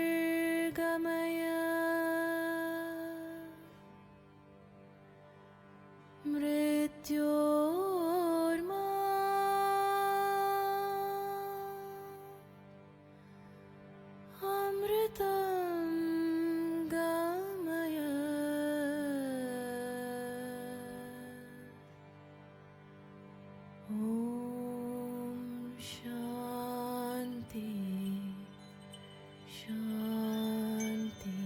ज्योतिर्गमय मृत्योर्मा अमृतं गमय ॐ शान्ति शान्ति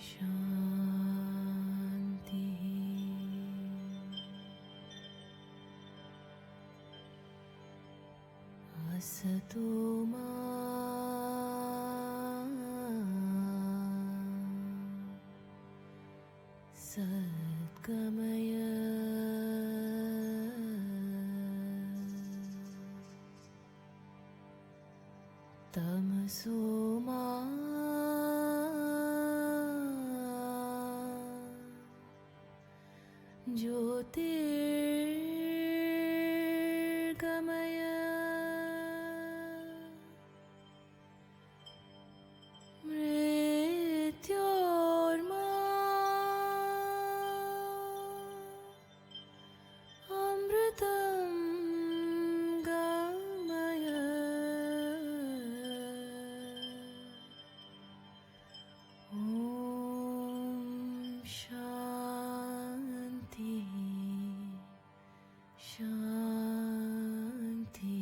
शान्ति असतो मा सद्गमय तमसो मा ज्योतिर्गमय मृत्योर्मा अमृतं गमय ॐ शान्ति शान्ति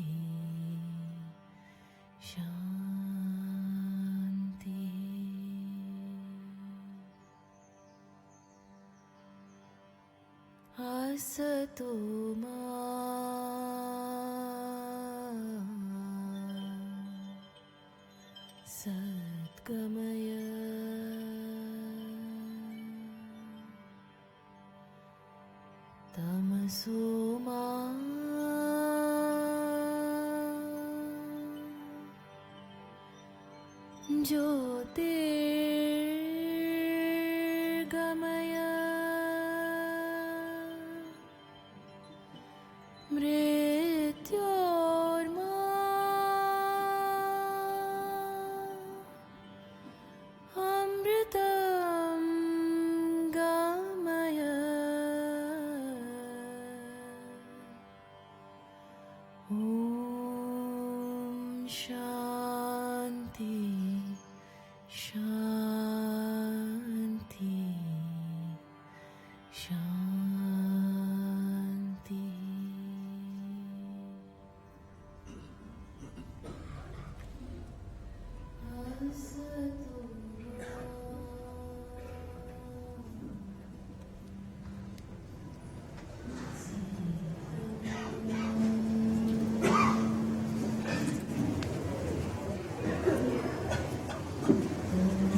शान्ति असतो मा सद्गमय तमसो मा ज्योतिर्गमय मृत्योर्मा अमृतं गमय ॐ शान्ति शान्ति शान्ति असतो मा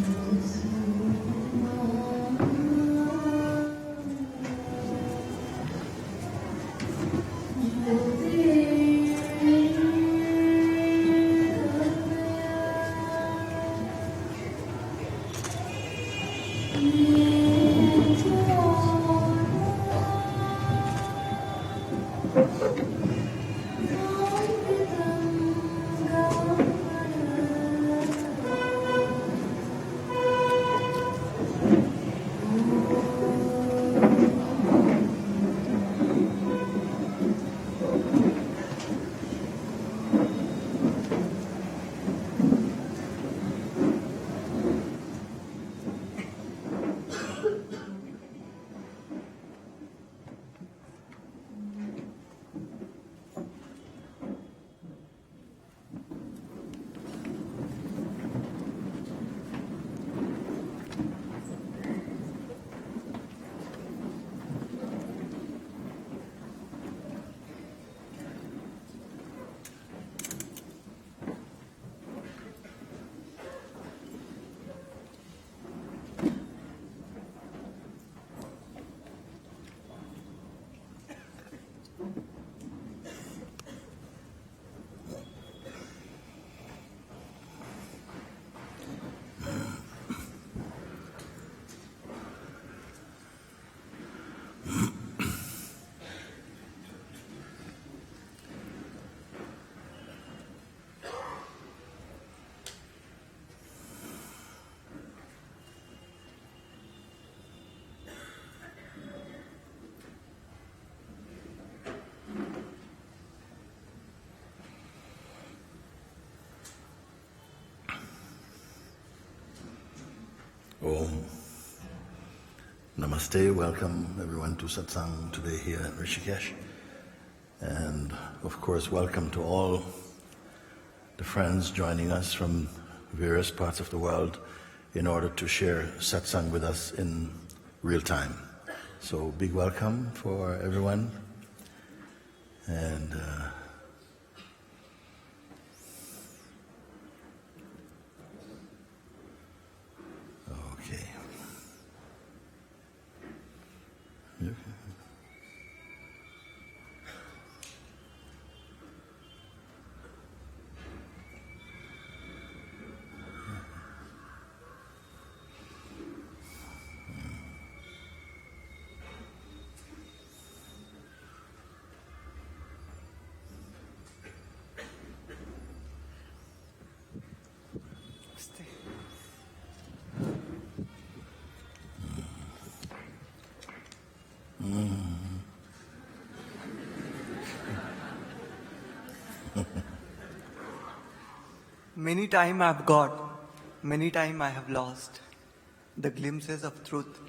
Om. Namaste, welcome everyone to Satsang today here in Rishikesh. And of course, welcome to all the friends joining us from various parts of the world in order to share Satsang with us in real time. So big welcome for everyone. And okay. Many time I've got, many time I have lost the glimpses of truth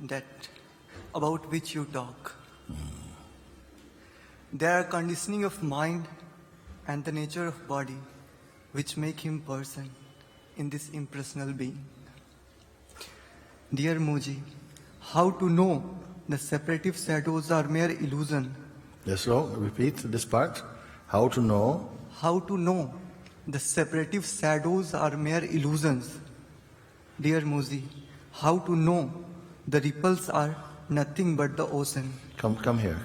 that about which you talk. There are conditioning of mind and the nature of body which make him person in this impersonal being. Dear Mooji, how to know the separative shadows are mere illusion? Yes, so repeat this part. How to know? How to know the separative shadows are mere illusions? Dear Mooji, how to know the ripples are nothing but the ocean? Come here.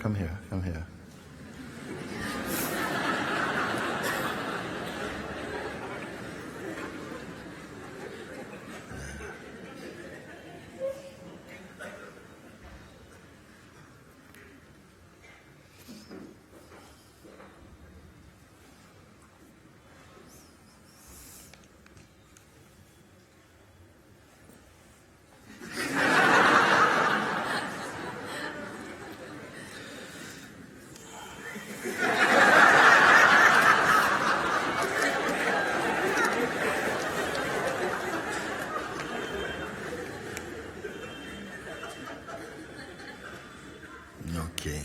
Okay.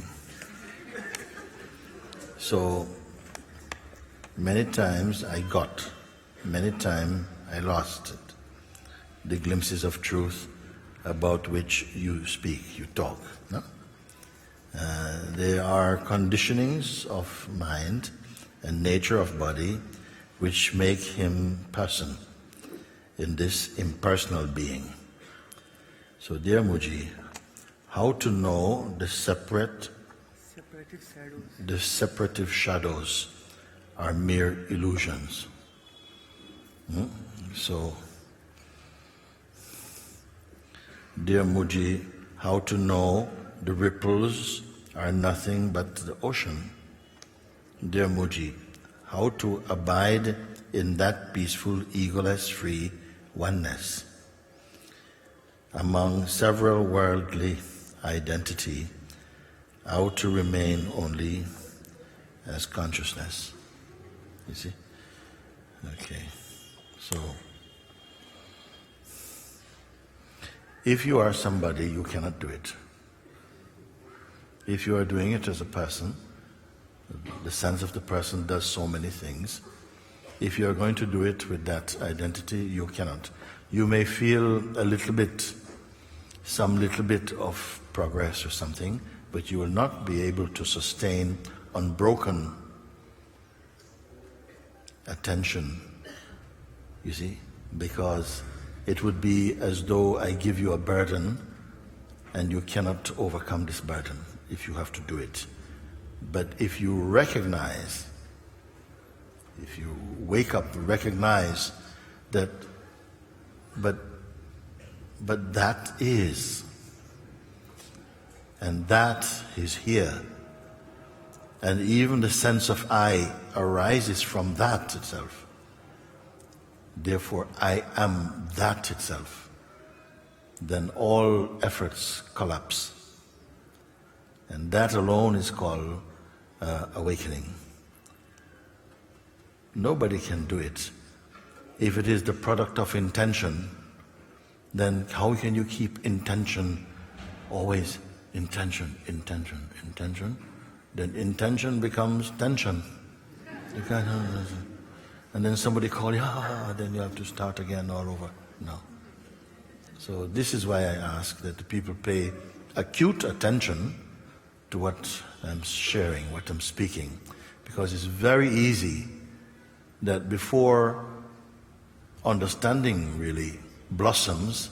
So, many times I got, many times I lost it. The glimpses of truth about which you speak, you talk. No? They are conditionings of mind and nature of body which make him person in this impersonal being. So, dear Mooji, how to know the separative shadows are mere illusions. So, dear Mooji, how to know the ripples are nothing but the ocean? Dear Mooji, how to abide in that peaceful, egoless, free oneness among several worldly identity, how to remain only as consciousness. You see? Okay. So, if you are somebody, you cannot do it. If you are doing it as a person, the sense of the person does so many things. If you are going to do it with that identity, you cannot. You may feel a little bit, some little bit of progress or something, but you will not be able to sustain unbroken attention, you see, because it would be as though I give you a burden and you cannot overcome this burden if you have to do it. But if you recognize, if you wake up, recognize that, but that is, and that is here, and even the sense of I arises from that itself. Therefore, I am that itself. Then all efforts collapse. And that alone is called awakening. Nobody can do it. If it is the product of intention, then how can you keep intention, always intention? Then intention becomes tension. You can't, and then somebody calls you, then you have to start again all over. No. So this is why I ask that the people pay acute attention to what I'm sharing, what I'm speaking, because it's very easy that before understanding really blossoms,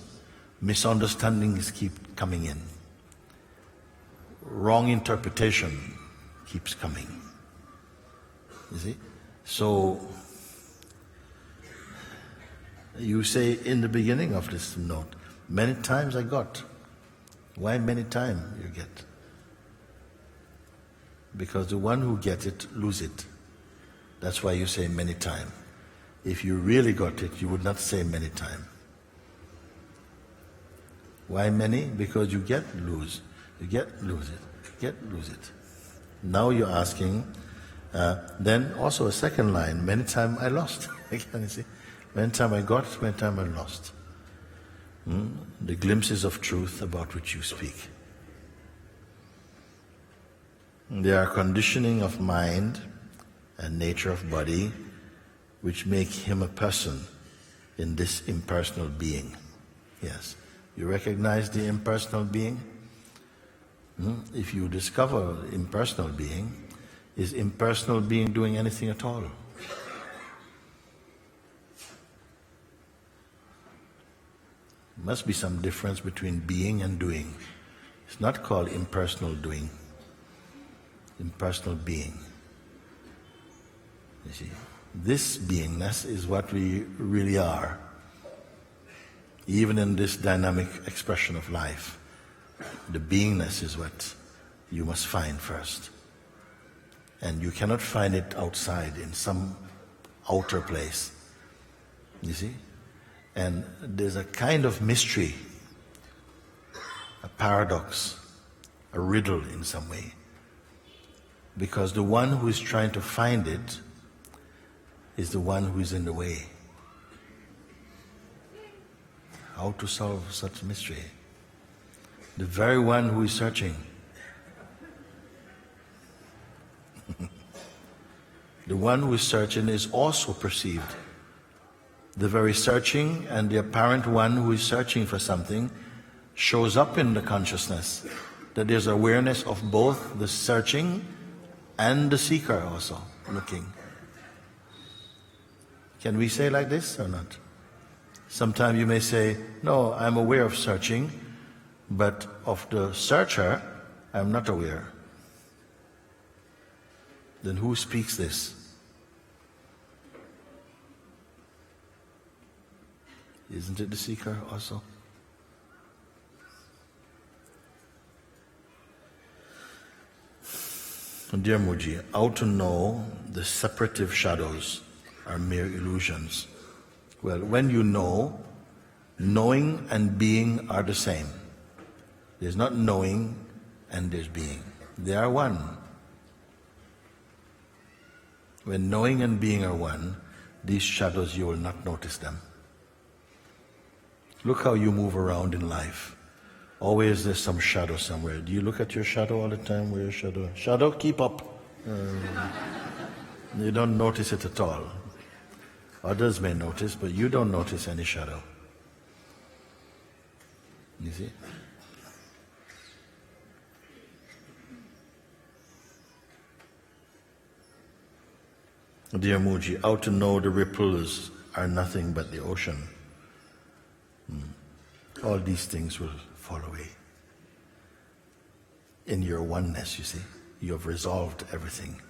misunderstandings keep coming in. Wrong interpretation keeps coming. You see? So, you say in the beginning of this note, many times I got. Why many times you get? Because the one who gets it, lose it. That's why you say many times. If you really got it, you would not say many times. Why many? Because you get, lose. You get, lose it. Get, lose it. Now you're asking, then also a second line, many times I lost. Can you see? Many times I got, many times I lost. The glimpses of truth about which you speak. They are conditioning of mind and nature of body which make him a person in this impersonal being. Yes. You recognize the impersonal being? If you discover impersonal being, is impersonal being doing anything at all? Must be some difference between being and doing. It's not called impersonal doing. Impersonal being. You see, this beingness is what we really are. Even in this dynamic expression of life, the beingness is what you must find first. And you cannot find it outside in some outer place. You see? And there's a kind of mystery, a paradox, a riddle in some way. Because the one who is trying to find it is the one who is in the way. How to solve such mystery? The very one who is searching. The one who is searching is also perceived. The very searching and the apparent one who is searching for something shows up in the consciousness. That there's awareness of both the searching and the seeker also looking. Can we say like this or not? Sometimes you may say, no, I'm aware of searching, but of the searcher, I'm not aware. Then who speaks this? Isn't it the seeker also? Dear Mooji, how to know the separative shadows are mere illusions? Well, when you know, knowing and being are the same. There's not knowing and there's being. They are one. When knowing and being are one, these shadows, you will not notice them. Look how you move around in life. Always there's some shadow somewhere. Do you look at your shadow all the time? Where's your shadow? Shadow, keep up. You don't notice it at all. Others may notice, but you don't notice any shadow. You see? Dear Mooji, how to know the ripples are nothing but the ocean? All these things will fall away. In your oneness, you see, you have resolved everything.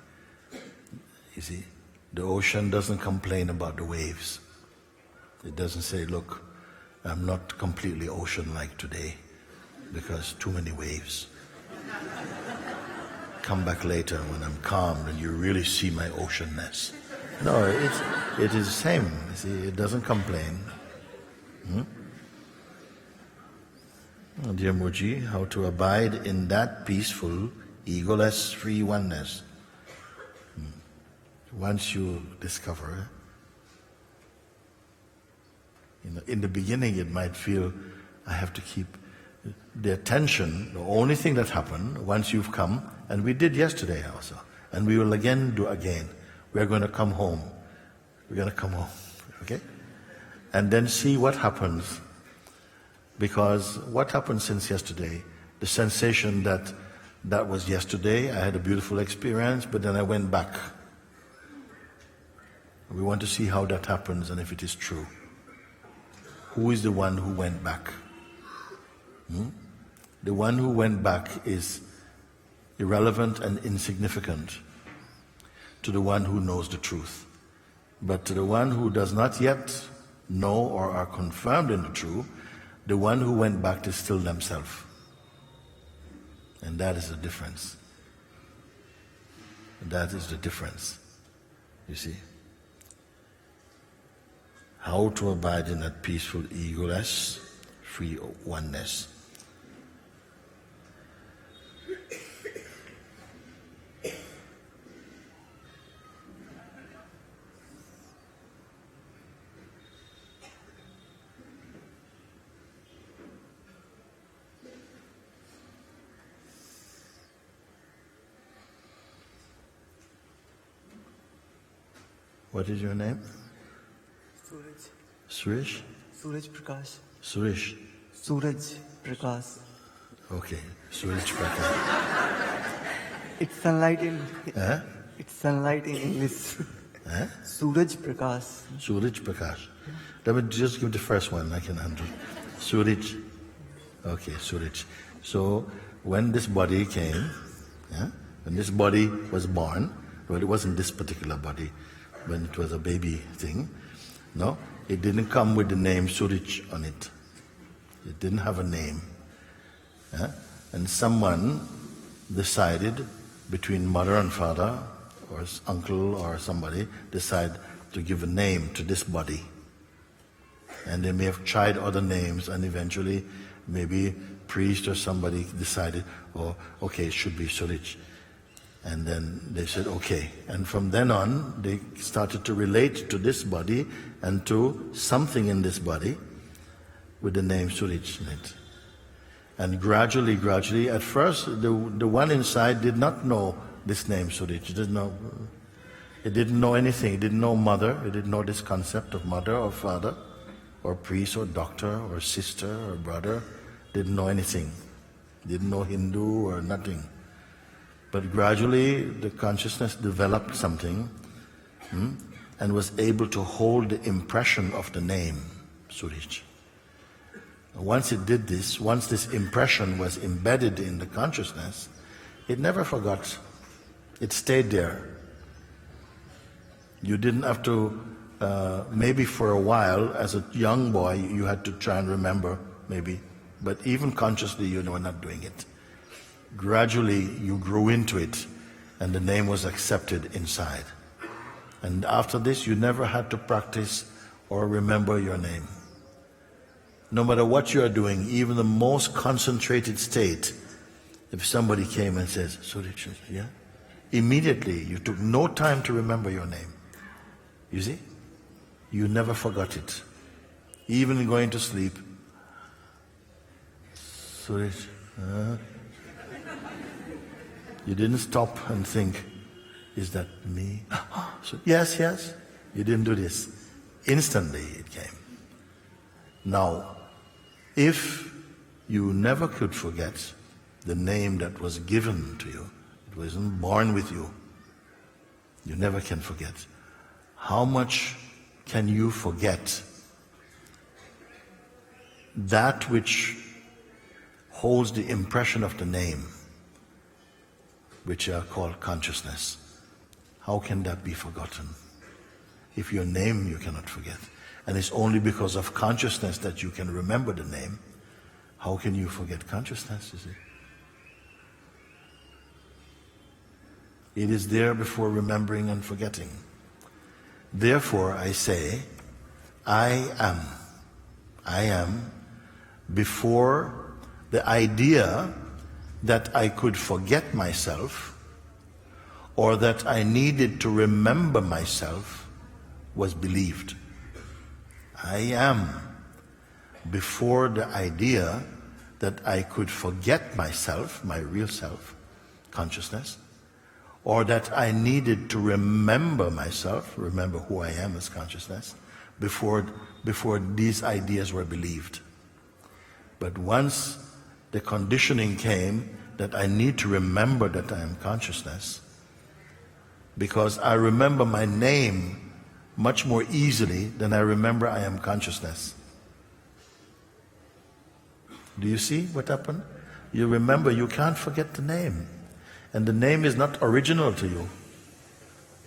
You see, the ocean doesn't complain about the waves. It doesn't say, look, I'm not completely ocean-like today because too many waves. Come back later when I'm calm and you really see my oceanness. No, it is the same. You see, it doesn't complain. Oh, dear Mooji, how to abide in that peaceful, egoless, free oneness. Once you discover, In the beginning it might feel, I have to keep the attention, the only thing that happened once you've come, and we did yesterday also, and we will again do again. We're going to come home. We're going to come home, okay? And then see what happens, because what happened since yesterday, the sensation that was yesterday, I had a beautiful experience, but then I went back. We want to see how that happens and if it is true. Who is the one who went back? The one who went back is irrelevant and insignificant to the one who knows the truth. But to the one who does not yet know or are confirmed in the truth, the one who went back is still themselves. And that is the difference. That is the difference. You see? How to abide in that peaceful egoless, free oneness. What is your name? Suraj. Suresh? Suraj Prakash. Suresh. Suraj Prakash. Okay, Suraj Prakash. It's sunlight in. Huh? It's sunlight in English. Huh? Suraj Prakash. Suraj Prakash. Let me just give the first one, I can handle. Suraj. Okay, Suraj. So, when this body came, when this body was born, well, it wasn't this particular body, when it was a baby thing, no? It didn't come with the name Suraj on it. It didn't have a name. And someone decided, between mother and father, or uncle or somebody, decide to give a name to this body. And they may have tried other names, and eventually maybe priest or somebody decided, oh, okay, it should be Suraj. And then they said, okay. And from then on, they started to relate to this body and to something in this body with the name Suraj in it. And gradually, at first, the one inside did not know this name Suraj. It didn't know anything. It didn't know mother. It didn't know this concept of mother or father or priest or doctor or sister or brother. Didn't know anything. Didn't know Hindu or nothing. But gradually the consciousness developed something and was able to hold the impression of the name Suraj. Once it did this, once this impression was embedded in the consciousness, it never forgot. It stayed there. You didn't have to, maybe for a while, as a young boy, you had to try and remember, maybe. But even consciously, you were not doing it. Gradually, you grew into it, and the name was accepted inside. And after this, you never had to practice or remember your name. No matter what you are doing, even the most concentrated state, if somebody came and says, Suraj, yeah? Immediately, you took no time to remember your name. You see? You never forgot it. Even going to sleep. Suraj, you didn't stop and think, is that me? So, yes. You didn't do this. Instantly it came. Now, if you never could forget the name that was given to you, it wasn't born with you, you never can forget. How much can you forget that which holds the impression of the name, which are called consciousness? How can that be forgotten? If your name you cannot forget, and it's only because of consciousness that you can remember the name, how can you forget consciousness, you see? It is there before remembering and forgetting. Therefore I say, I am before the idea that I could forget myself or that I needed to remember myself was believed. I am before the idea that I could forget myself, my real self, consciousness, or that I needed to remember myself, remember who I am as consciousness, before these ideas were believed. But once the conditioning came that I need to remember that I am consciousness, because I remember my name much more easily than I remember I am consciousness. Do you see what happened? You remember, you can't forget the name. And the name is not original to you.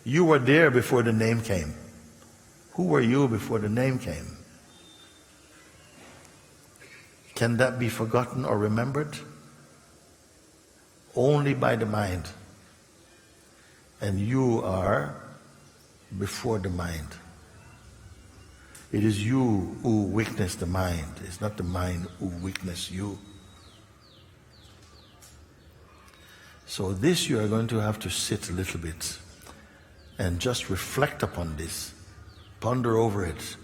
You were there before the name came. Who were you before the name came? Can that be forgotten or remembered? Only by the mind. And you are before the mind. It is you who witness the mind. It's not the mind who witness you. So this you are going to have to sit a little bit and just reflect upon this. Ponder over it.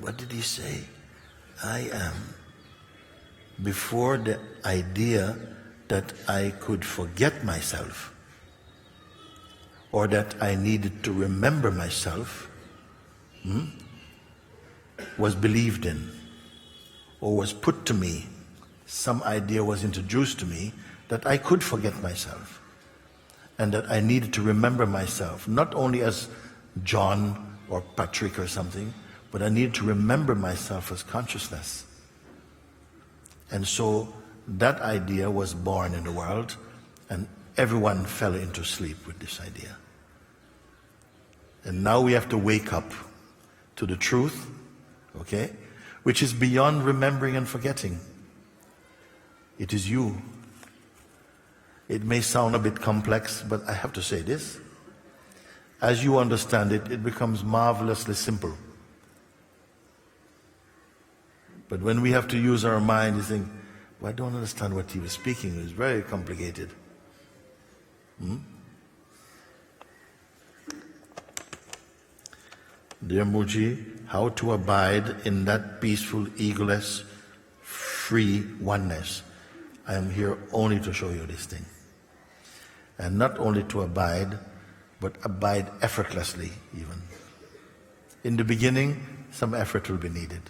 What did he say? I am before the idea that I could forget myself, or that I needed to remember myself, was believed in, or was put to me. Some idea was introduced to me that I could forget myself, and that I needed to remember myself, not only as John or Patrick or something, but I needed to remember myself as consciousness. And so that idea was born in the world, and everyone fell into sleep with this idea. And now we have to wake up to the truth, okay, which is beyond remembering and forgetting. It is you. It may sound a bit complex, but I have to say this. As you understand it, it becomes marvelously simple. But when we have to use our mind, you think, well, I don't understand what he was speaking. It was very complicated. Dear Mooji, how to abide in that peaceful, egoless, free oneness. I am here only to show you this thing. And not only to abide, but abide effortlessly even. In the beginning, some effort will be needed.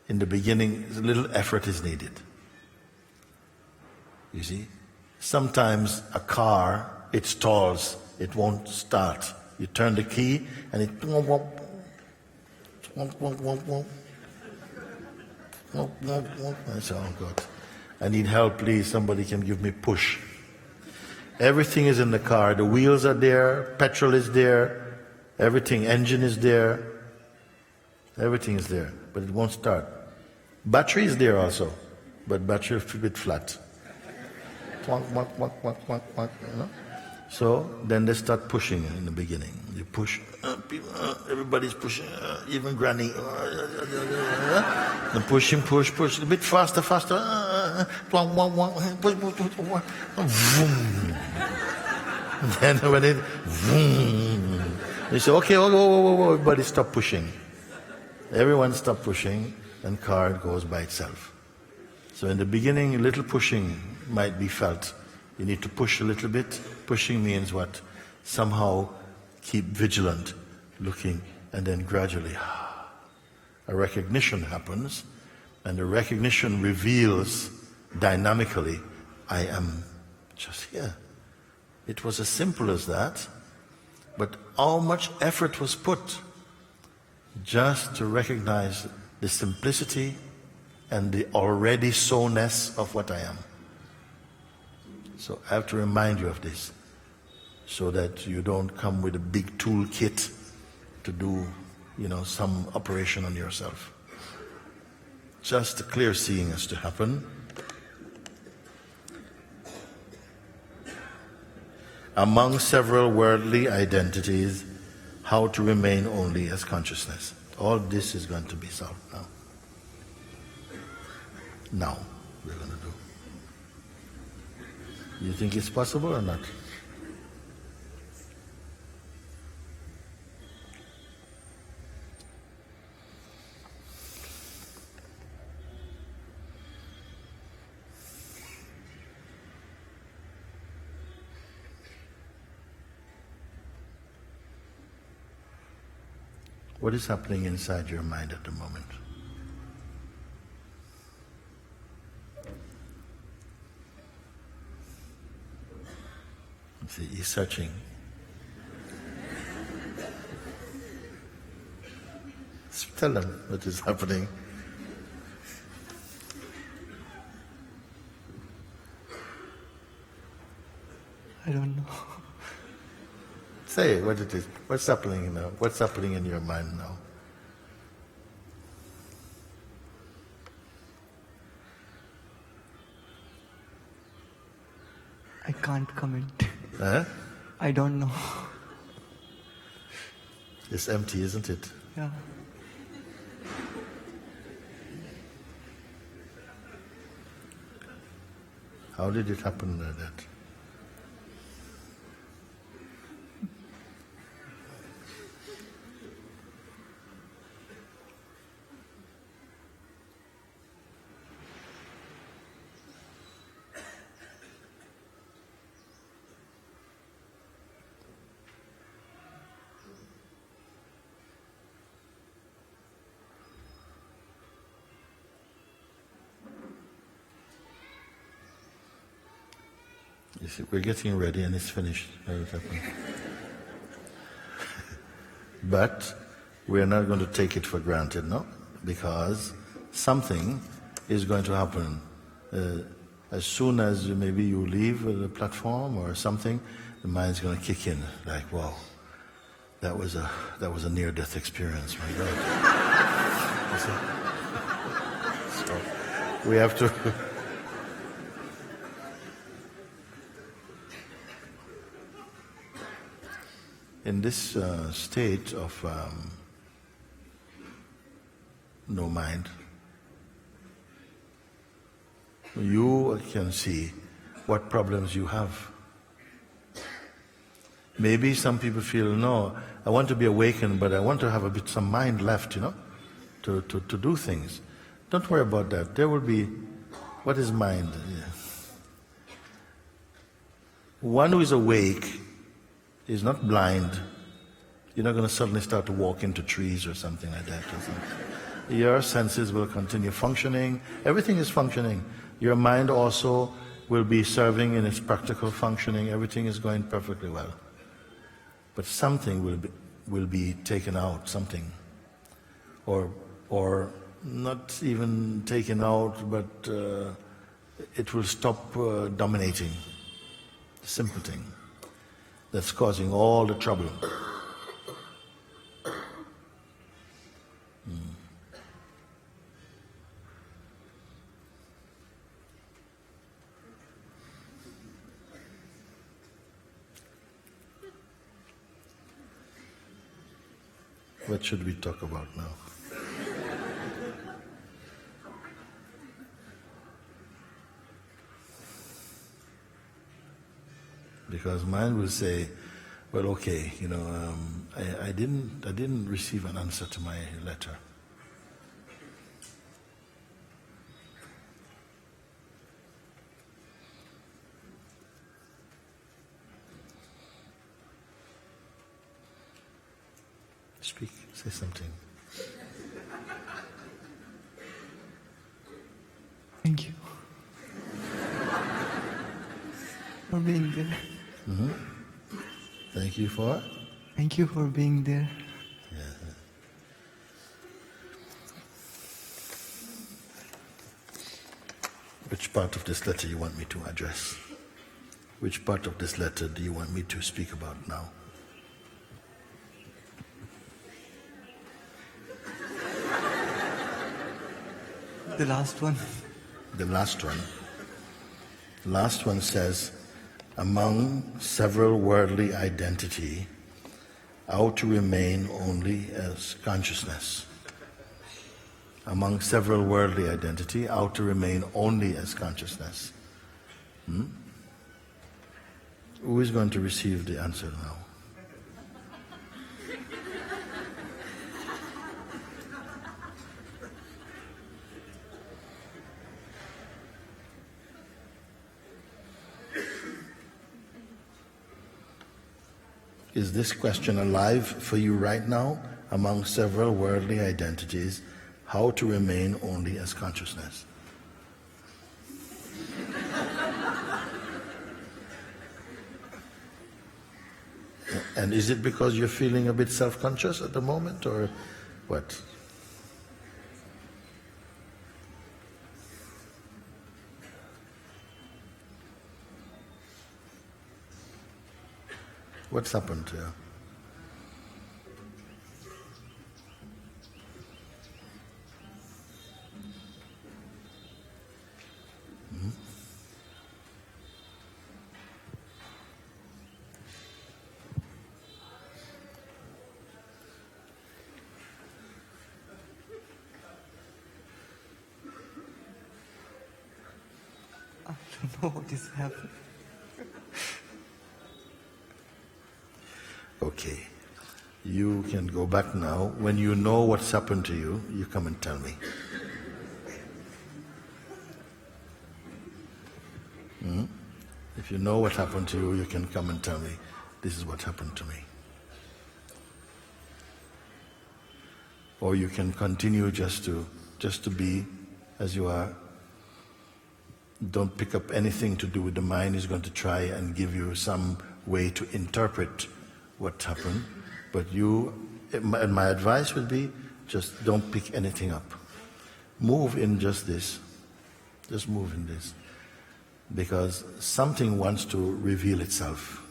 In the beginning, a little effort is needed. You see? Sometimes a car, it stalls, it won't start. You turn the key and it I say, oh God, I need help, please, somebody can give me push. Everything is in the car, the wheels are there, petrol is there, everything, engine is there, everything is there, but it won't start. Battery is there also, but battery is a bit flat. You know? So then they start pushing in the beginning. You push, everybody's pushing, even Granny. And push, a bit faster. Then when it, you say, okay, whoa, everybody stop pushing. Everyone stop pushing, and car goes by itself. So in the beginning, a little pushing might be felt. You need to push a little bit. Pushing means what? Somehow keep vigilant, looking, and then gradually a recognition happens, and the recognition reveals dynamically, I am just here. It was as simple as that, but how much effort was put just to recognize the simplicity and the already so-ness of what I am. So I have to remind you of this, so that you don't come with a big toolkit to do, some operation on yourself. Just a clear seeing has to happen. Among several worldly identities, how to remain only as consciousness. All this is going to be solved now. Now, we're going to do. You think it's possible or not? What is happening inside your mind at the moment? See, he's searching. Tell them what is happening. I don't know. Say what it is. What's happening now? What's happening in your mind now? I can't comment. Huh? I don't know. It's empty, isn't it? Yeah. How did it happen like that? You see, we're getting ready and it's finished. How did it happen? But we're not going to take it for granted, no? Because something is going to happen. As soon as maybe you leave the platform or something, the mind's going to kick in. Like, wow, that was a near-death experience, my God. So we have to... In this state of no mind, you can see what problems you have. Maybe some people feel, no, I want to be awakened, but I want to have some mind left, to do things. Don't worry about that. There will be, what is mind? Yeah. One who is awake is not blind. You're not going to suddenly start to walk into trees or something like that. Your senses will continue functioning. Everything is functioning. Your mind also will be serving in its practical functioning. Everything is going perfectly well. But something will be taken out, something. Or not even taken out, but it will stop dominating. Simple thing. That's causing all the trouble. What should we talk about now? Because mind will say, well, okay, I didn't receive an answer to my letter. Speak, say something. Thank you for being there. Mm-hmm. Thank you for? Thank you for being there. Yeah. Which part of this letter you want me to address? Which part of this letter do you want me to speak about now? The last one. The last one. The last one says, among several worldly identity, how to remain only as consciousness. Among several worldly identity, how to remain only as consciousness. Who is going to receive the answer now? Is this question alive for you right now? among several worldly identities, how to remain only as consciousness. And is it because you're feeling a bit self-conscious at the moment, or what? What's happened to you? I don't know what is happening. Okay. You can go back now. When you know what's happened to you, you come and tell me. If you know what happened to you, you can come and tell me, this is what happened to me. Or you can continue just to be as you are. Don't pick up anything to do with the mind. Is going to try and give you some way to interpret what happened. But you, and my advice would be, just don't pick anything up. Move in just this. Just move in this. Because something wants to reveal itself.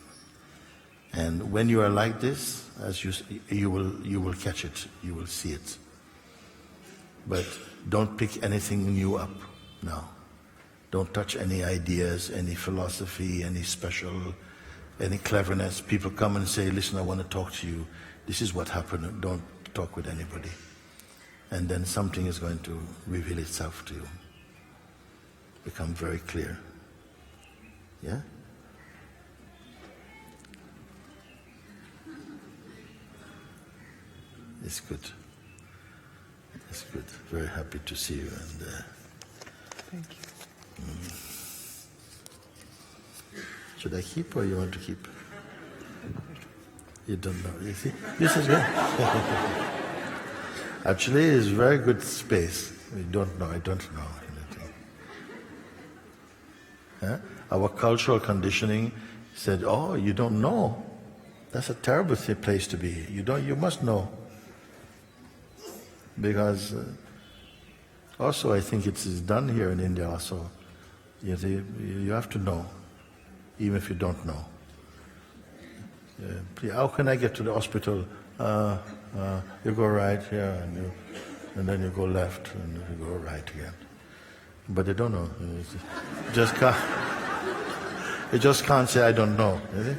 And when you are like this, as you will catch it, you will see it. But don't pick anything new up now. Don't touch any ideas, any philosophy, any special, any cleverness. People come and say, listen, I want to talk to you. This is what happened. Don't talk with anybody. And then something is going to reveal itself to you. Become very clear. Yeah? It's good. It's good. Very happy to see you. And Thank you. Should I keep or you want to keep? You don't know. You see? This is good. Actually, it's very good space. We don't know. I don't know anything. Huh? Our cultural conditioning said, oh, you don't know. That's a terrible place to be. You must know. Because also I think it's done here in India also. You have to know, even if you don't know. Please, how can I get to the hospital? You go right here, and then you go left, and you go right again. But they don't know. You just can't say, I don't know. Is it?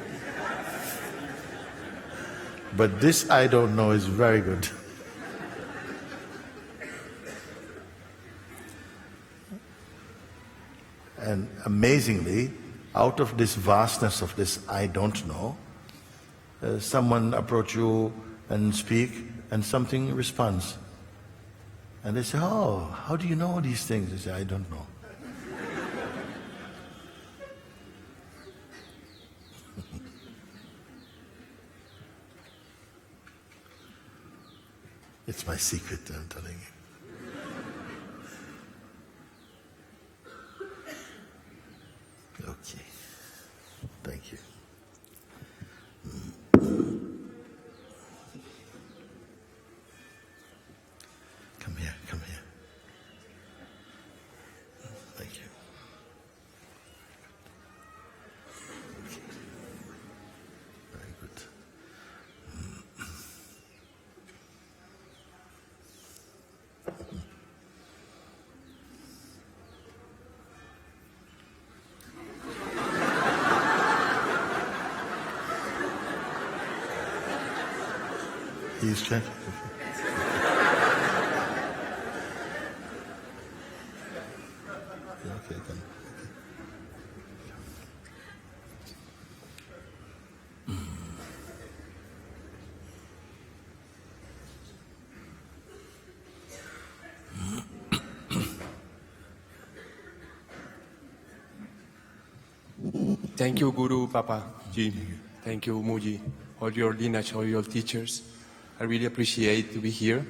But this I don't know is very good. And amazingly, out of this vastness of this I don't know, someone approach you and speak, and something responds. And they say, oh, how do you know these things? They say, I don't know. It's my secret, I'm telling you. Okay. Thank you. Come here, come here. Thank you. Okay. Very good. He's checking. Okay, come. Thank you, Guru Papa Ji. Thank you, Mooji, all your lineage, all your teachers. I really appreciate to be here.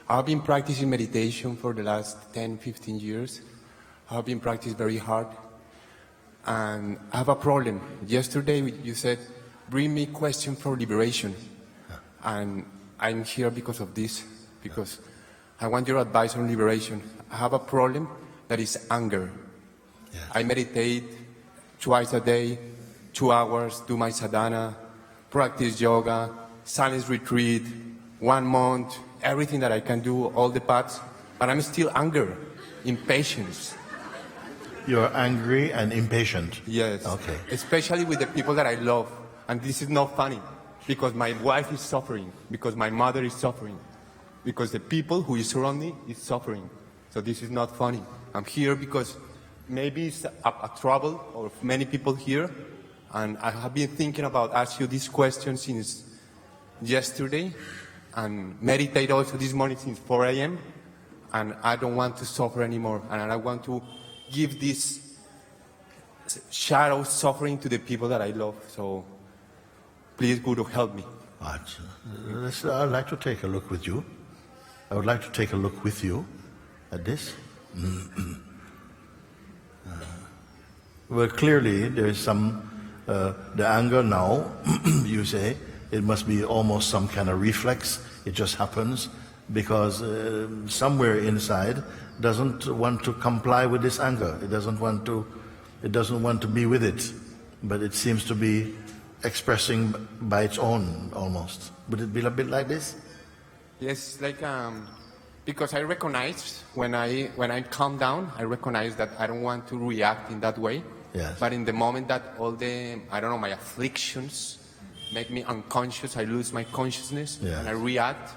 I've been practicing meditation for the last 10, 15 years. I've been practicing very hard. And I have a problem. Yesterday you said, bring me question for liberation. And I'm here because of this, because I want your advice on liberation. I have a problem that is anger. Yes. I meditate twice a day, 2 hours, do my sadhana, practice yoga, silence retreat, 1 month, everything that I can do, all the paths, but I'm still anger, impatience. You're angry and impatient. Yes. Okay. Especially with the people that I love. And this is not funny, because my wife is suffering, because my mother is suffering, because the people who is surround me is suffering. So this is not funny. I'm here because maybe it's a trouble of many people here, and I have been thinking about asking you this question since yesterday, and meditate also this morning since 4 a.m., and I don't want to suffer anymore, and I want to give this shadow suffering to the people that I love. So please, Guru, help me. But, I'd like to take a look with you. I would like to take a look with you at this. Well, clearly there is some, the anger now, you say, it must be almost some kind of reflex. It just happens because somewhere inside doesn't want to comply with this anger. It doesn't want to be with it, but it seems to be expressing by its own almost. Would it be a bit like this? Yes, like because I recognize when I calm down, I recognize that I don't want to react in that way. Yes. But in the moment that all the my afflictions make me unconscious, I lose my consciousness, Yes. and I react,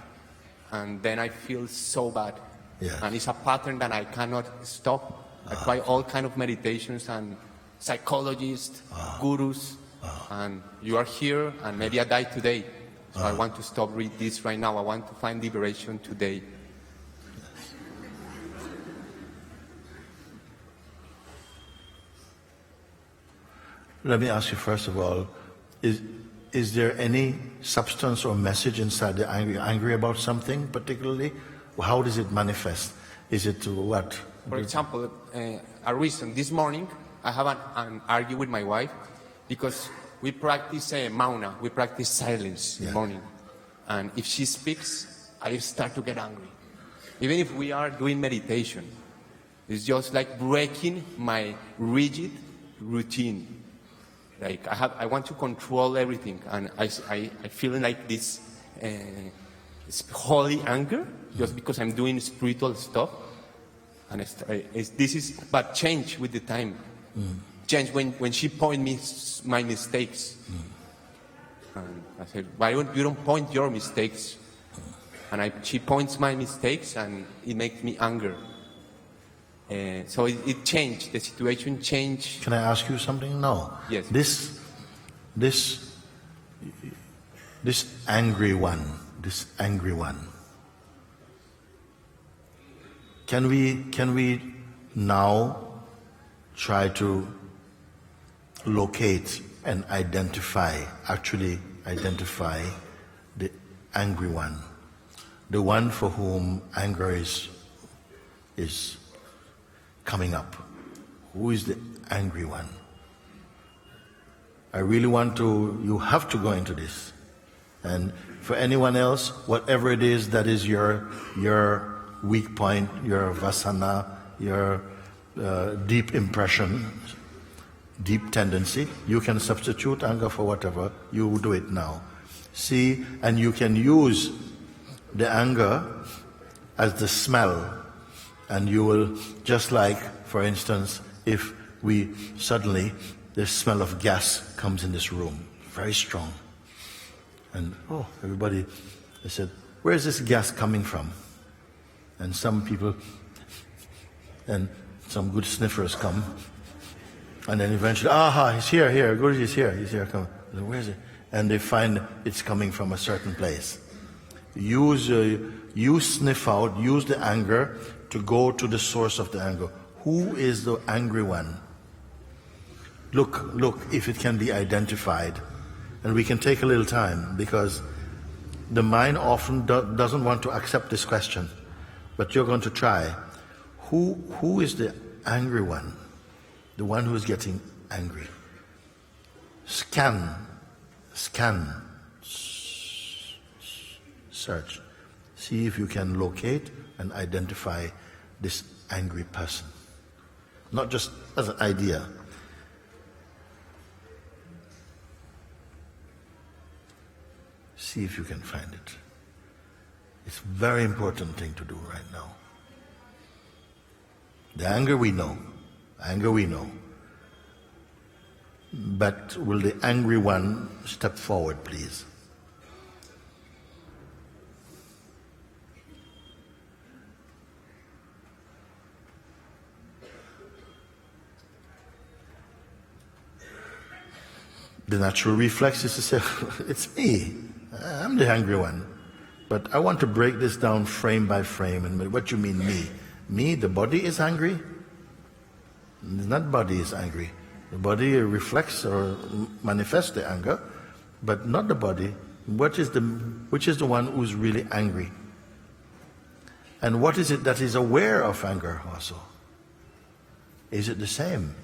and then I feel so bad. Yes. And it's a pattern that I cannot stop. I try all kind of meditations and psychologists, gurus, and you are here, and maybe I die today. So I want to stop read this right now. I want to find liberation today. Let me ask you first of all, is there any substance or message inside the anger? You're angry about something particularly? How does it manifest? Is it what? For example, a reason, this morning I have an argue with my wife because we practice mauna, we practice silence in the morning. And if she speaks, I start to get angry. Even if we are doing meditation, it's just like breaking my rigid routine. Like I want to control everything, and I feel like this holy anger just because I'm doing spiritual stuff. And this is, but change with the time. Change when she point me my mistakes. And I said, why you don't point your mistakes? And she points my mistakes, and it makes me anger. So it changed, the situation changed. Can I ask you something? No. Yes. This angry one. Can we now try to locate and actually identify the angry one, the one for whom anger is coming up? Who is the angry one? I really you have to go into this. And for anyone else, whatever it is that is your weak point, your vasana, your deep impression, deep tendency, you can substitute anger for whatever. You do it now. See, and you can use the anger as the smell, and you will, just like, for instance, if we suddenly, the smell of gas comes in this room, very strong. And everybody, they said, where is this gas coming from? And some people, and some good sniffers come, and then eventually, he's here, Guruji is here, come. Where is it? And they find it's coming from a certain place. You sniff out, use the anger to go to the source of the anger. Who is the angry one? Look if it can be identified. And we can take a little time, because the mind often doesn't want to accept this question, but you're going to try. Who is the angry one? The one who is getting angry. Scan, search. See if you can locate and identify this angry person. Not just as an idea. See if you can find it. It's a very important thing to do right now. The anger we know. But will the angry one step forward, please? The natural reflex is to say, it's me. I'm the angry one. But I want to break this down frame by frame. And what you mean, me? Me, the body is angry? It's not body is angry. The body reflects or manifests the anger, but not the body. Which is the one who's really angry? And what is it that is aware of anger also? Is it the same?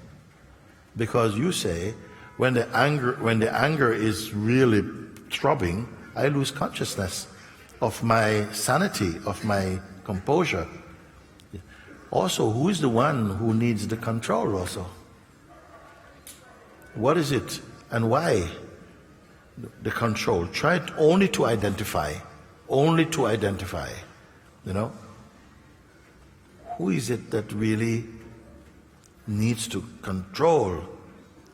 Because you say, when the anger is really throbbing, I lose consciousness of my sanity, of my composure. Also, who is the one who needs the control also? What is it and why? The control. Try only to identify. You know? Who is it that really needs to control?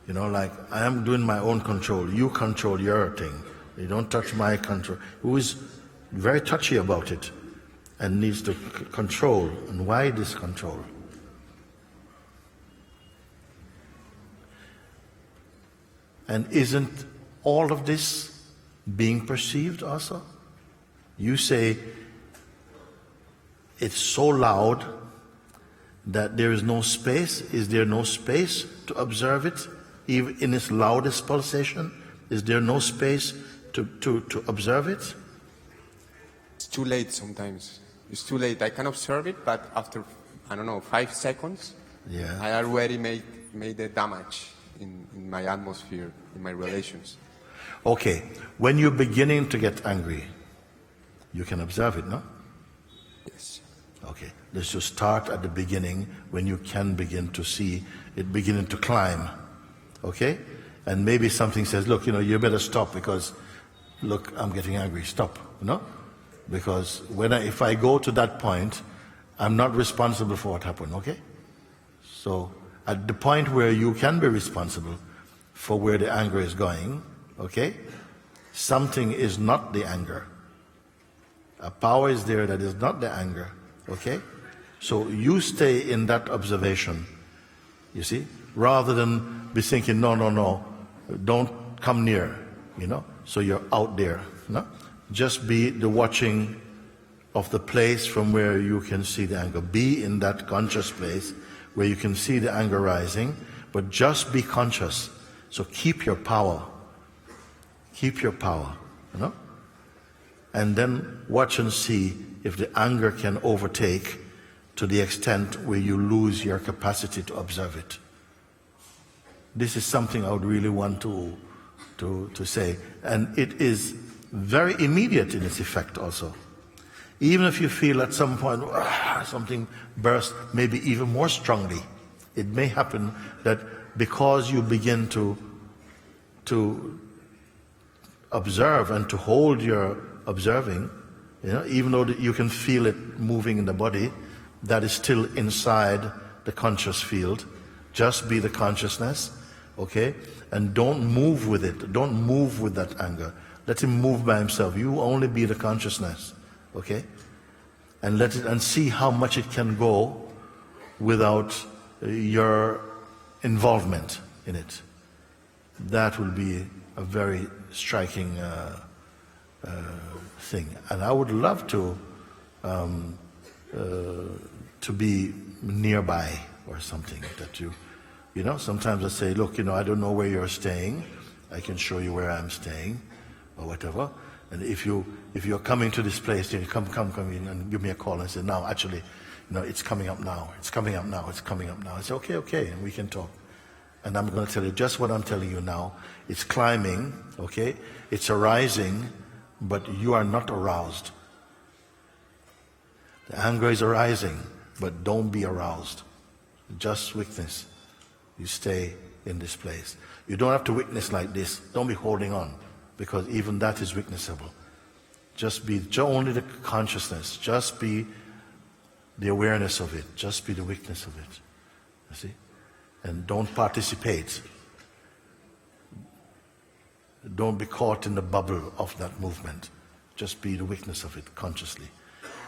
You know, like, I am doing my own control. You control your thing. You don't touch my control. Who is very touchy about it and needs to control. And why this control? And isn't all of this being perceived also? You say it's so loud that there is no space. Is there no space to observe it? Even in its loudest pulsation, is there no space to observe it? It's too late sometimes. It's too late. I can observe it, but after, 5 seconds, yeah, I already made the damage in my atmosphere, in my relations. Okay, when you're beginning to get angry, you can observe it, no? Yes. Okay, let's just start at the beginning when you can begin to see it beginning to climb. Okay? And maybe something says, look, you better stop because, look, I'm getting angry. Stop, Because if I go to that point, I'm not responsible for what happened, okay? So, at the point where you can be responsible for where the anger is going, okay? Something is not the anger. A power is there that is not the anger, okay? So you stay in that observation, you see? Rather than be thinking, no, don't come near, So you're out there, Just be the watching of the place from where you can see the anger. Be in that conscious place where you can see the anger rising, but just be conscious. So keep your power. Keep your power, And then watch and see if the anger can overtake to the extent where you lose your capacity to observe it. This is something I would really want to say. And it is very immediate in its effect also. Even if you feel at some point something burst, maybe even more strongly, it may happen that because you begin to observe and to hold your observing, even though you can feel it moving in the body, that is still inside the conscious field. Just be the consciousness, okay? And don't move with it. Don't move with that anger. Let him move by himself. You only be the consciousness, okay? And let it, and see how much it can go without your involvement in it. That will be a very striking thing. And I would love to be nearby or something that sometimes I say, look, I don't know where you're staying. I can show you where I'm staying or whatever. And if you're coming to this place, you come in and give me a call and say, now actually, it's coming up now. It's coming up now. It's coming up now. I say, okay, and we can talk. And I'm going to tell you just what I'm telling you now. It's climbing, okay? It's arising, but you are not aroused. The anger is arising, but don't be aroused. Just witness. You stay in this place. You don't have to witness like this. Don't be holding on, because even that is witnessable. Just be only the consciousness. Just be the awareness of it. Just be the witness of it. You see? And don't participate. Don't be caught in the bubble of that movement. Just be the witness of it consciously.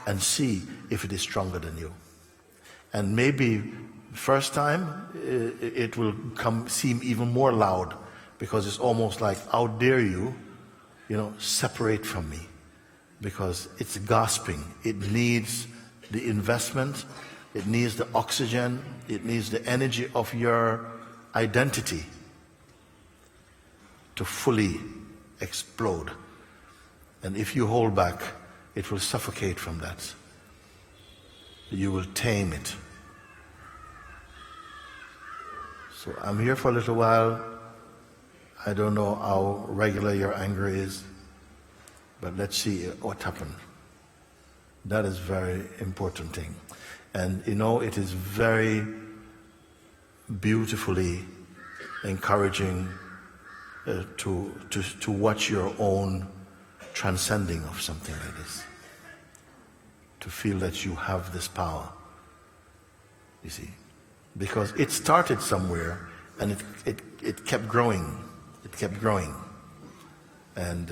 And see if it is stronger than you. And maybe first time it will seem even more loud, because it's almost like, how dare you, separate from me. Because it's gasping. It needs the investment. It needs the oxygen. It needs the energy of your identity to fully explode. And if you hold back, it will suffocate from that. You will tame it. So I'm here for a little while. I don't know how regular your anger is, but let's see what happened. That is very important thing. And it is very beautifully encouraging to watch your own transcending of something like this. To feel that you have this power. You see? Because it started somewhere and it kept growing. It kept growing. And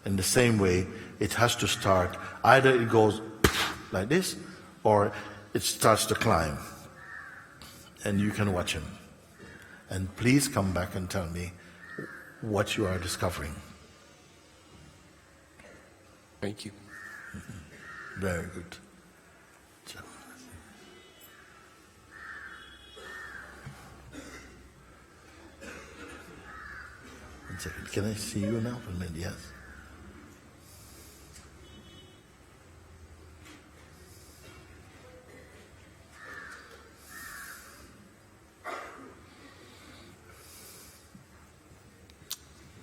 in the same way, it has to start. Either it goes like this, or it starts to climb. And you can watch him. And please come back and tell me what you are discovering. Thank you. Very good. One second. Can I see you now for a minute? Yes.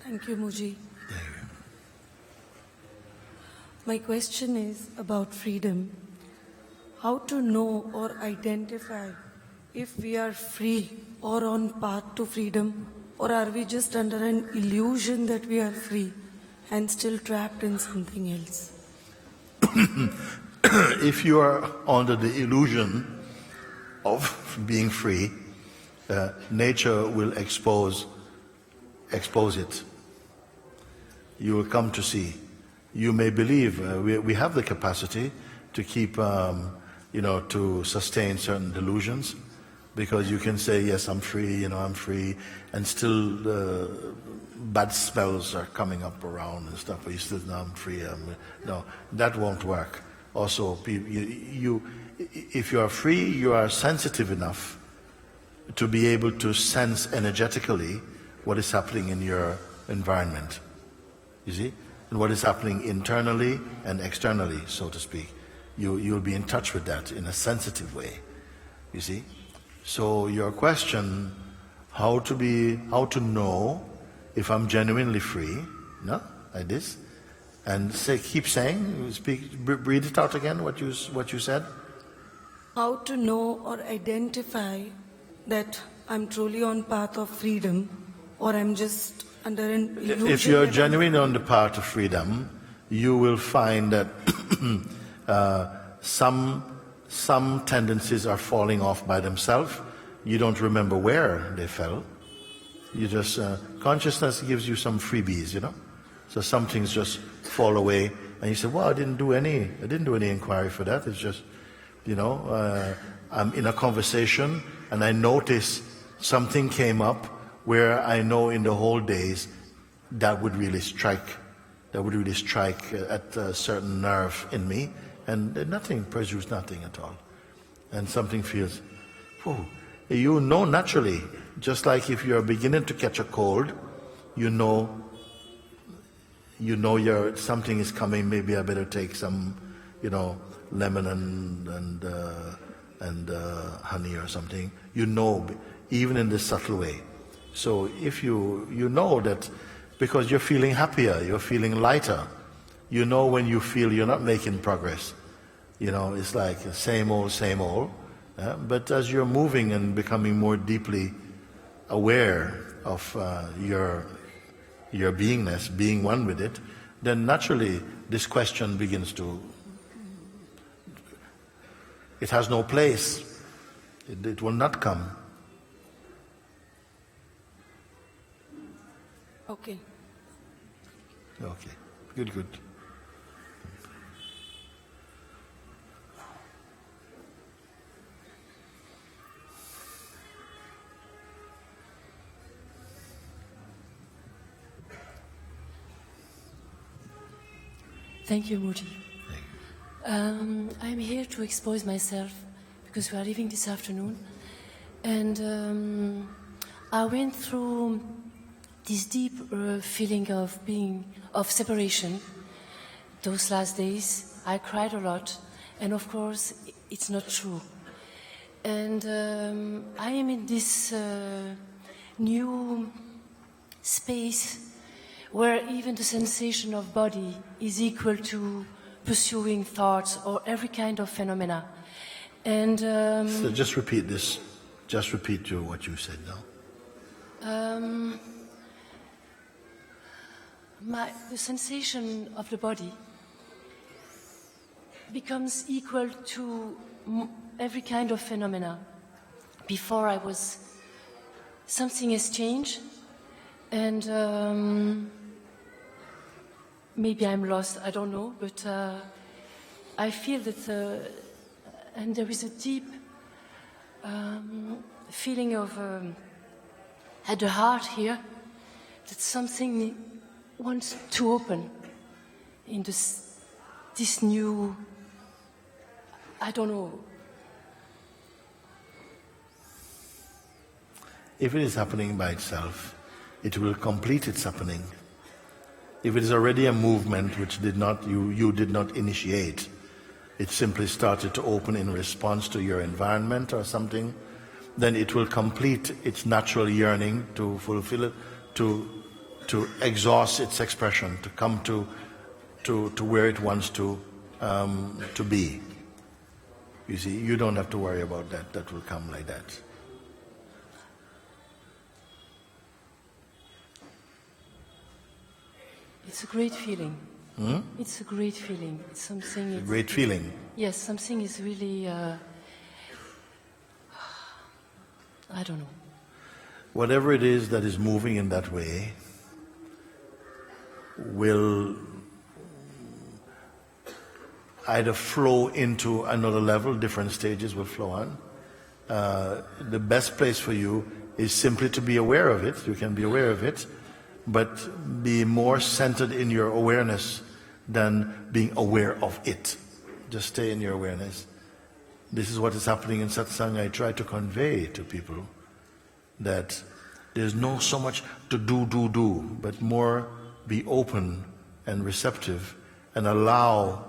Thank you, Mooji. There you go. My question is about freedom. How to know or identify if we are free or on path to freedom, or are we just under an illusion that we are free and still trapped in something else? If you are under the illusion of being free, nature will expose it. You will come to see. You may believe we have the capacity to keep, to sustain certain delusions, because you can say, yes, I'm free, I'm free, and still bad smells are coming up around and stuff, but you still, no, I'm free. No, that won't work. Also, if you are free, you are sensitive enough to be able to sense energetically what is happening in your environment. You see? And what is happening internally and externally, so to speak. You'll be in touch with that in a sensitive way. You see? So your question, how to know if I'm genuinely free, no, like this, and keep saying, breathe it out again, what you said. How to know or identify that I'm truly on path of freedom, or I'm just under an illusion. If you're genuine on the path of freedom, you will find that some tendencies are falling off by themselves. You don't remember where they fell. You just consciousness gives you some freebies, So some things just fall away, and you say, "Well, I didn't do any inquiry for that. It's just, I'm in a conversation and I notice something came up where I know in the whole days that would really strike at a certain nerve in me, and nothing produces nothing at all, and something feels, naturally, just like if you're beginning to catch a cold, you know something is coming, maybe I better take some, lemon and honey or something. You know, even in this subtle way. So if you know that, because you're feeling happier, you're feeling lighter, you know when you feel you're not making progress. It's like same old, but as you're moving and becoming more deeply aware of your beingness, being one with it, then naturally this question begins to, it has no place. It will not come. Okay. Okay, good. Thank you, Mooji. I'm here to expose myself because we are leaving this afternoon, and I went through this deep feeling of separation. Those last days, I cried a lot, and of course, it's not true. And I am in this new space where even the sensation of body is equal to pursuing thoughts or every kind of phenomena. And so just repeat this. Just repeat what you said now. The sensation of the body becomes equal to every kind of phenomena. Before something has changed, and maybe I'm lost, I don't know, but I feel that, and there is a deep feeling of, at the heart here, that something wants to open in this new, I don't know. If it is happening by itself, it will complete its happening. If it is already a movement which you did not initiate, it simply started to open in response to your environment or something, then it will complete its natural yearning to fulfill it, to exhaust its expression, to come to where it wants to be. You see, you don't have to worry about that. That will come like that. It's a great feeling. It's a great feeling. It's something. A great feeling. Yes, something is really. I don't know. Whatever it is that is moving in that way will either flow into another level, different stages will flow on. The best place for you is simply to be aware of it. You can be aware of it, but be more centered in your awareness than being aware of it. Just stay in your awareness. This is what is happening in satsang. I try to convey to people that there's no so much to do, but more be open and receptive and allow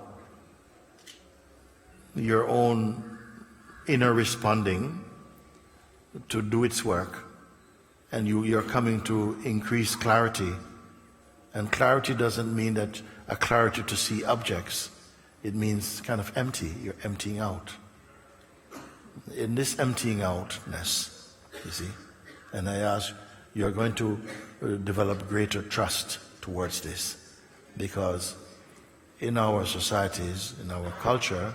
your own inner responding to do its work, and you're coming to increase clarity. And clarity doesn't mean that a clarity to see objects. It means kind of empty. You're emptying out. In this emptying outness, you see, and I ask, you're going to develop greater trust towards this, because in our societies, in our culture,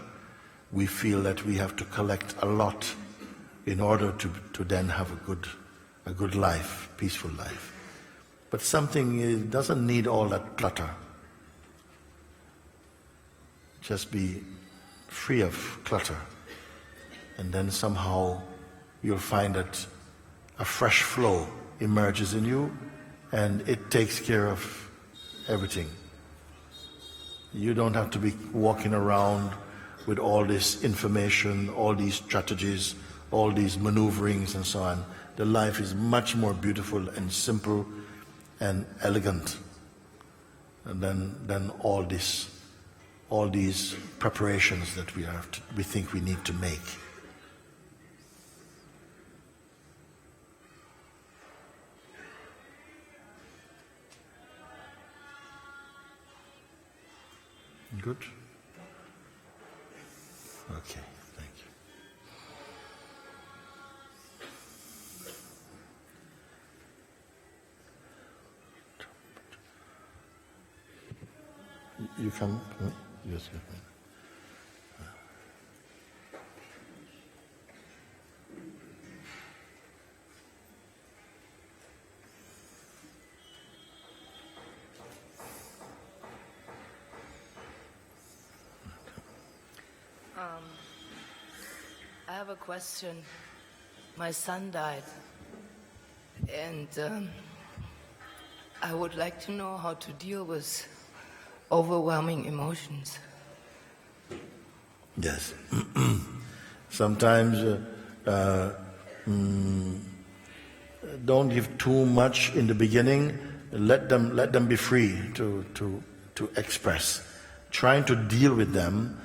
we feel that we have to collect a lot in order to then have a good life, peaceful life. But something doesn't need all that clutter. Just be free of clutter, and then somehow you'll find that a fresh flow emerges in you, and it takes care of everything. You don't have to be walking around with all this information, all these strategies, all these maneuverings and so on. The life is much more beautiful and simple and elegant than all these preparations that we think we need to make. Good? Okay, thank you. You come? Yes, yes. I have a question. My son died, and I would like to know how to deal with overwhelming emotions. Yes. Sometimes don't give too much in the beginning. Let them be free to express. Trying to deal with them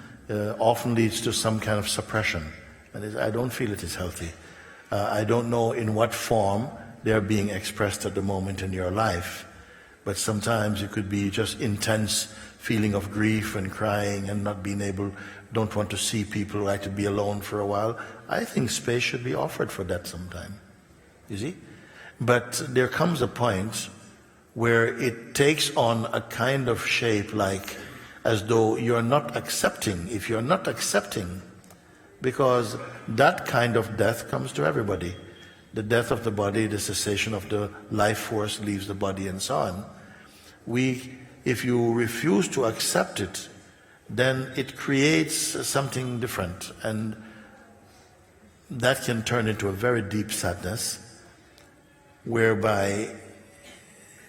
often leads to some kind of suppression, and I don't feel it is healthy. I don't know in what form they are being expressed at the moment in your life, but sometimes it could be just intense feeling of grief and crying and not being able, don't want to see people, like to be alone for a while. I think space should be offered for that sometime, you see? But there comes a point where it takes on a kind of shape like as though you're not accepting. If you're not accepting, because that kind of death comes to everybody. The death of the body, the cessation of the life force leaves the body and so on. If you refuse to accept it, then it creates something different, and that can turn into a very deep sadness, whereby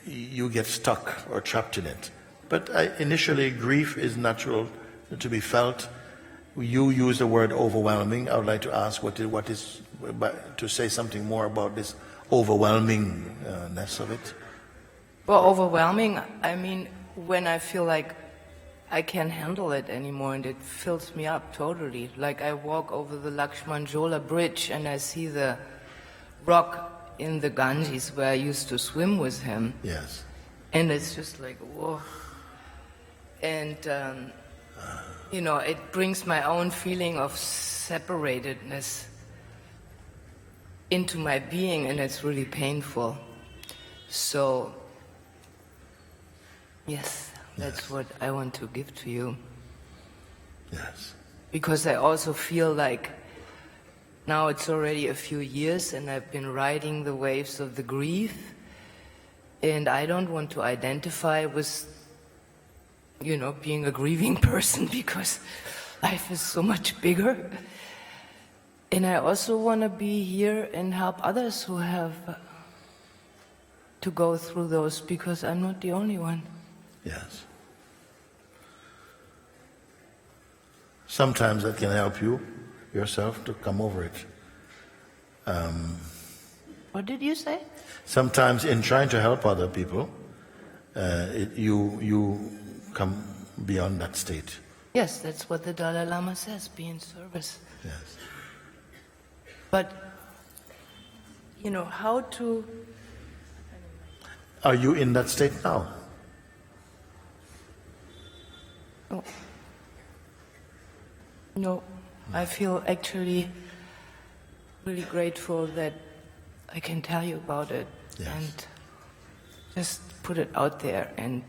you get stuck or trapped in it. But initially, grief is natural to be felt. You use the word overwhelming. I would like to ask what is to say something more about this overwhelmingness of it. Well, overwhelming, I mean, when I feel like I can't handle it anymore and it fills me up totally. Like I walk over the Lakshmanjula bridge and I see the rock in the Ganges where I used to swim with him. Yes. And it's just like, whoa. And, it brings my own feeling of separatedness into my being, and it's really painful. So, yes, that's what I want to give to you. Yes. Because I also feel like now it's already a few years and I've been riding the waves of the grief, and I don't want to identify with, being a grieving person because life is so much bigger. And I also want to be here and help others who have to go through those, because I'm not the only one. Yes. Sometimes that can help you yourself to come over it. What did you say? Sometimes in trying to help other people, you come beyond that state. Yes, that's what the Dalai Lama says, be in service. Yes. But, how to... Are you in that state now? Oh. No, I feel actually really grateful that I can tell you about it. Yes. And just put it out there and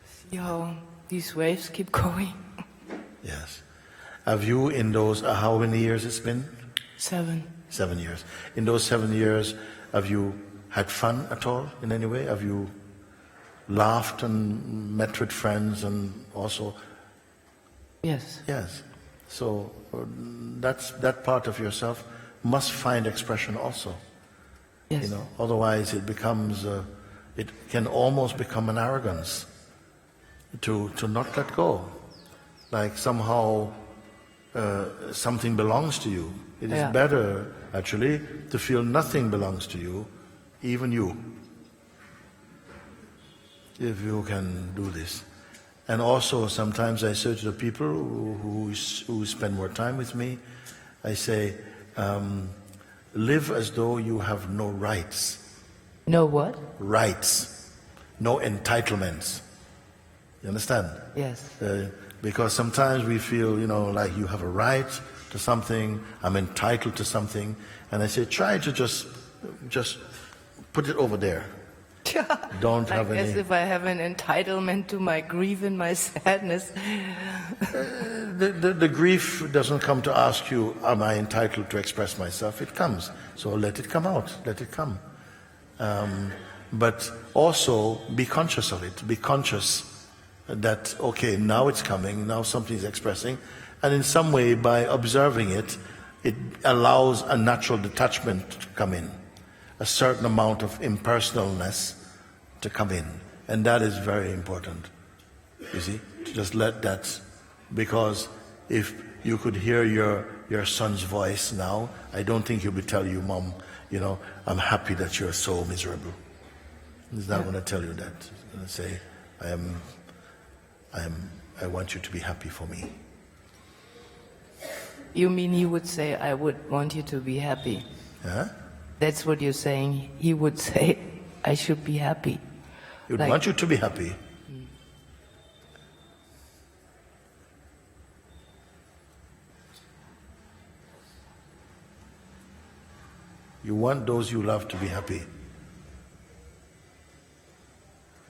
see how these waves keep going. Yes. Have you in those, how many years it's been? 7. 7 years. In those 7 years, have you had fun at all in any way? Have you laughed and met with friends and also... Yes. Yes. So that part of yourself must find expression also. Yes. Otherwise it becomes, it can almost become an arrogance to not let go. Like somehow something belongs to you. It is better actually to feel nothing belongs to you, even you. if you can do this. And also sometimes I say to the people who spend more time with me, I say, live as though you have no rights. No what? Rights. No entitlements. You understand? Yes. Because sometimes we feel, like you have a right to something, I'm entitled to something, and I say, try to just put it over there. Don't have I guess any. if I have an entitlement to my grief and my sadness. The grief doesn't come to ask you, am I entitled to express myself? It comes. So let it come out. Let it come. But also be conscious of it. Be conscious that, okay, now it's coming, now something is expressing. And in some way, by observing it, it allows a natural detachment to come in. A certain amount of impersonalness to come in. And that is very important. You see? To just let that, because if you could hear your son's voice now, I don't think he'll be telling you, Mom, I'm happy that you're so miserable. He's not going to tell you that. He's going to say, I want you to be happy for me. You mean he would say, I would want you to be happy? Huh? That's what you're saying. He would say, I should be happy. He would want you to be happy. You want those you love to be happy.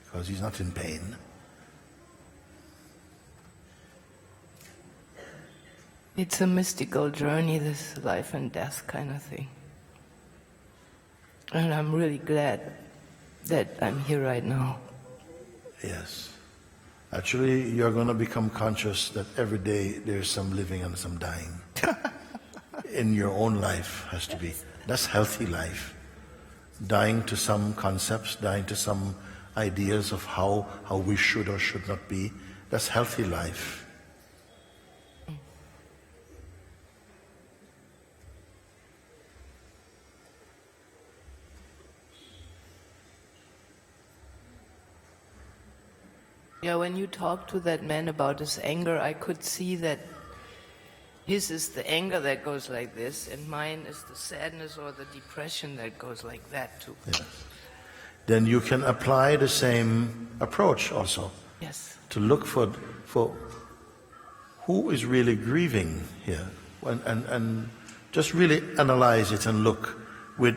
Because he's not in pain. It's a mystical journey, this life and death kind of thing. And I'm really glad that I'm here right now. Yes. Actually, you're going to become conscious that every day there's some living and some dying. In your own life has to be. That's healthy life. Dying to some concepts, dying to some ideas of how we should or should not be. That's healthy life. Yeah, when you talked to that man about his anger, I could see that his is the anger that goes like this, and mine is the sadness or the depression that goes like that too. Yes. Then you can apply the same approach also. Yes. To look for who is really grieving here, and just really analyze it and look with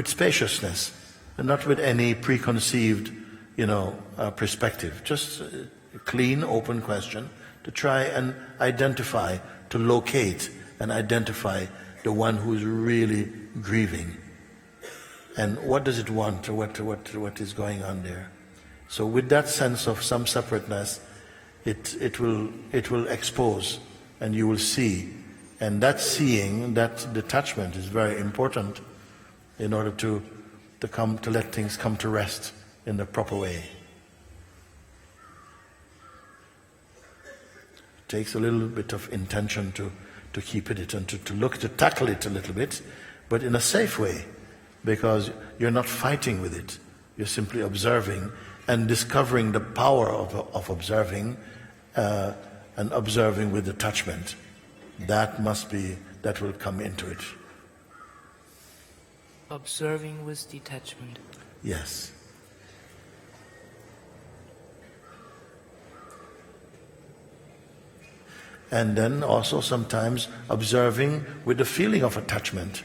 spaciousness, and not with any preconceived perspective. Just a clean, open question to try and identify, to locate and identify the one who is really grieving. And what does it want, or what is going on there? So with that sense of some separateness, it will expose, and you will see. And that seeing, that detachment is very important in order to let things come to rest in the proper way. It takes a little bit of intention to keep it and to tackle it a little bit, but in a safe way, because you're not fighting with it. You're simply observing and discovering the power of observing, and observing with detachment. That will come into it. Observing with detachment. Yes. And then also sometimes observing with the feeling of attachment.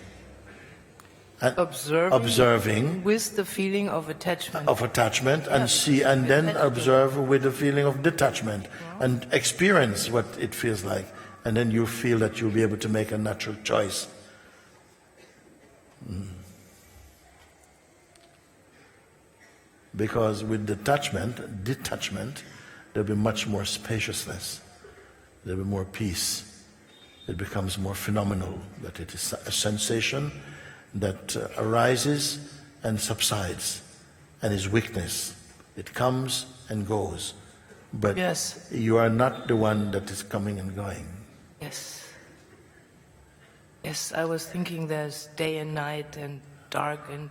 And observing with the feeling of attachment. And then observe with the feeling of detachment, and experience what it feels like. And then you feel that you'll be able to make a natural choice. Because with detachment, there'll be much more spaciousness. There'll be more peace. It becomes more phenomenal, that it is a sensation that arises and subsides, and is weakness. It comes and goes, but yes, you are not the one that is coming and going. Yes. Yes, I was thinking there's day and night and dark and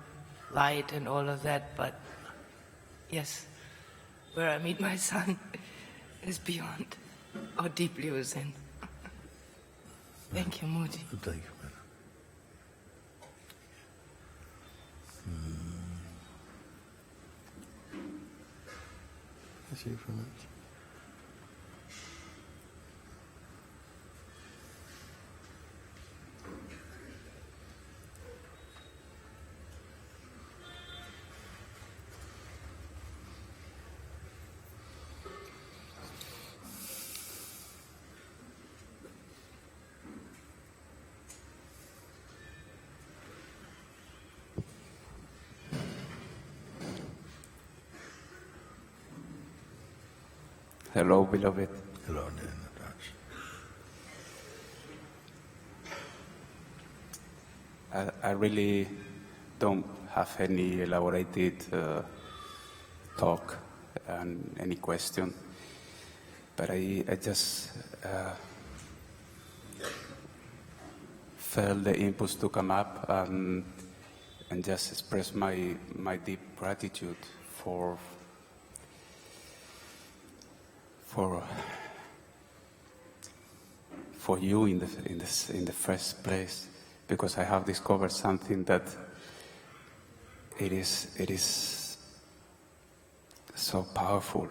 light and all of that, but yes. where I meet my son is beyond how deeply I was in. Thank you, Mooji. Thank you, madam. I see you for a minute. Hello, beloved. Hello, Nataraj. I really don't have any elaborated talk and any question, but I just felt the impulse to come up and just express my deep gratitude for you in the first place, because I have discovered something that it is so powerful,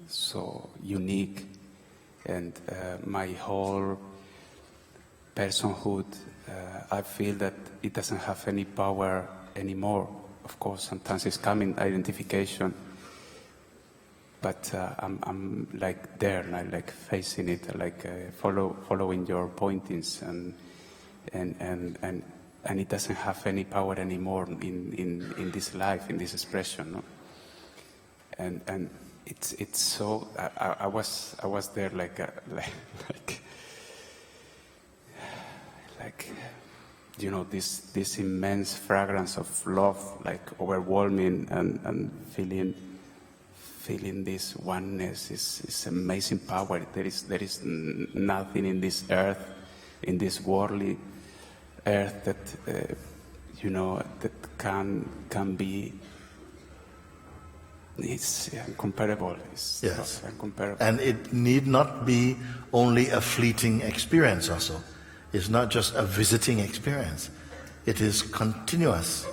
so unique, and my whole personhood, I feel that it doesn't have any power anymore. Of course, sometimes it's coming identification. But I'm like there, like facing it, like following your pointings, and it doesn't have any power anymore in this life, in this expression, no? And it's so I was there like you know, this immense fragrance of love, like overwhelming, and feeling this oneness is amazing power. There is nothing in this earth, in this worldly earth, that you know, that can be. It's incomparable. It's Yes, incomparable. and it need not be only a fleeting experience. Also, it's not just a visiting experience. It is continuous.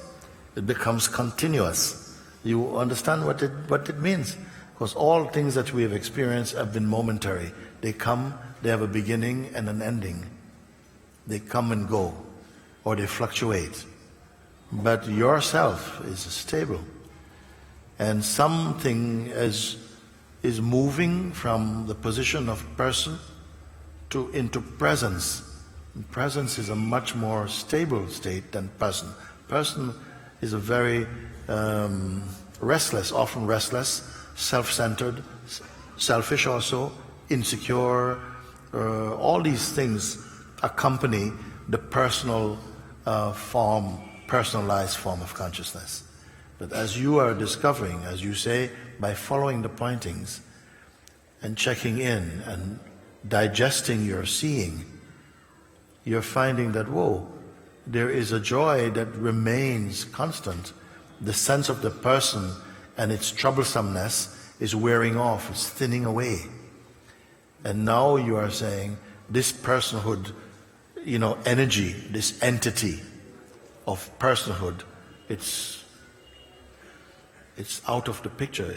It becomes continuous. You understand what it means? Because all things that we have experienced have been momentary. They come, they have a beginning and an ending. They come and go, or they fluctuate. But yourself is stable. And something is moving from the position of person into presence. And presence is a much more stable state than person. Person is a very restless, often restless, self-centered, selfish also, insecure. All these things accompany the personal personalized form of consciousness. But as you are discovering, as you say, by following the pointings and checking in and digesting your seeing, you're finding that, whoa, there is a joy that remains constant. The sense of the person and its troublesomeness is wearing off, it's thinning away. And now you are saying, this personhood, you know, energy, this entity of personhood, it's out of the picture.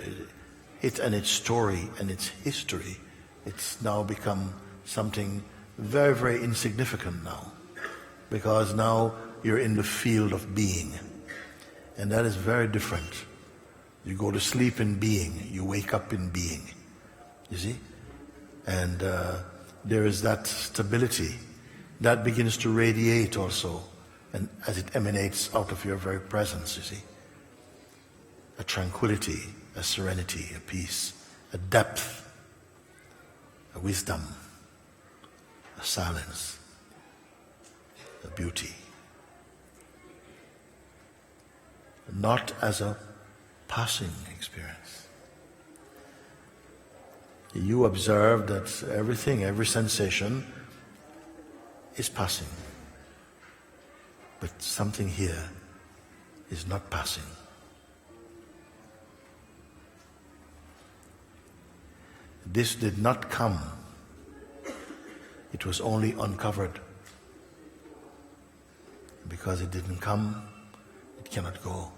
It and its story and its history, it's now become something very, very insignificant now. Because now you're in the field of being. And that is very different. You go to sleep in being, you wake up in being. You see? And there is that stability. That begins to radiate also, and as it emanates out of your very presence, you see. A tranquility, a serenity, a peace, a depth, a wisdom, a silence, a beauty. Not as a passing experience. You observe that everything, every sensation is passing. But something here is not passing. This did not come. It was only uncovered. Because it didn't come, it cannot go.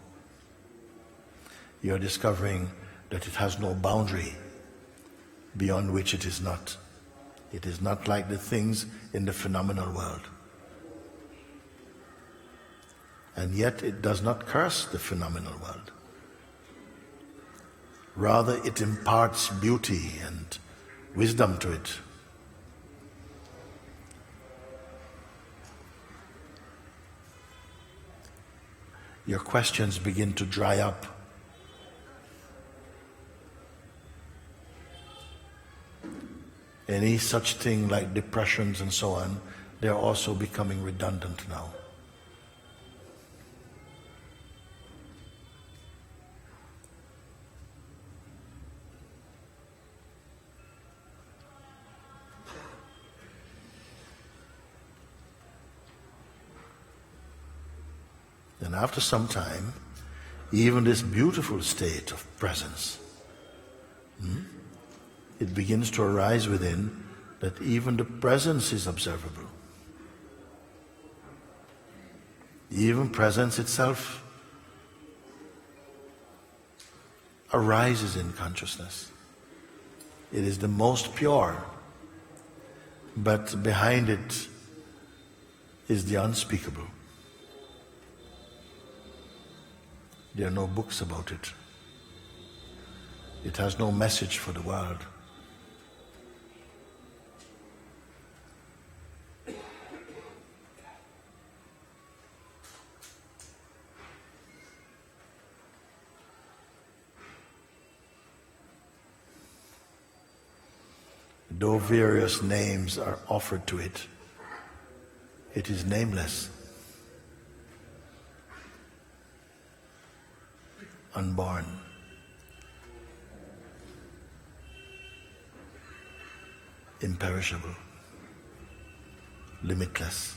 You're discovering that it has no boundary beyond which it is not. It is not like the things in the phenomenal world. And yet it does not curse the phenomenal world. Rather, it imparts beauty and wisdom to it. Your questions begin to dry up. Any such thing like depressions and so on, they're also becoming redundant now. And after some time, even this beautiful state of presence, it begins to arise within that even the presence is observable. Even presence itself arises in consciousness. It is the most pure, but behind it is the unspeakable. There are no books about it. It has no message for the world. Though various names are offered to it, it is nameless, unborn, imperishable, limitless,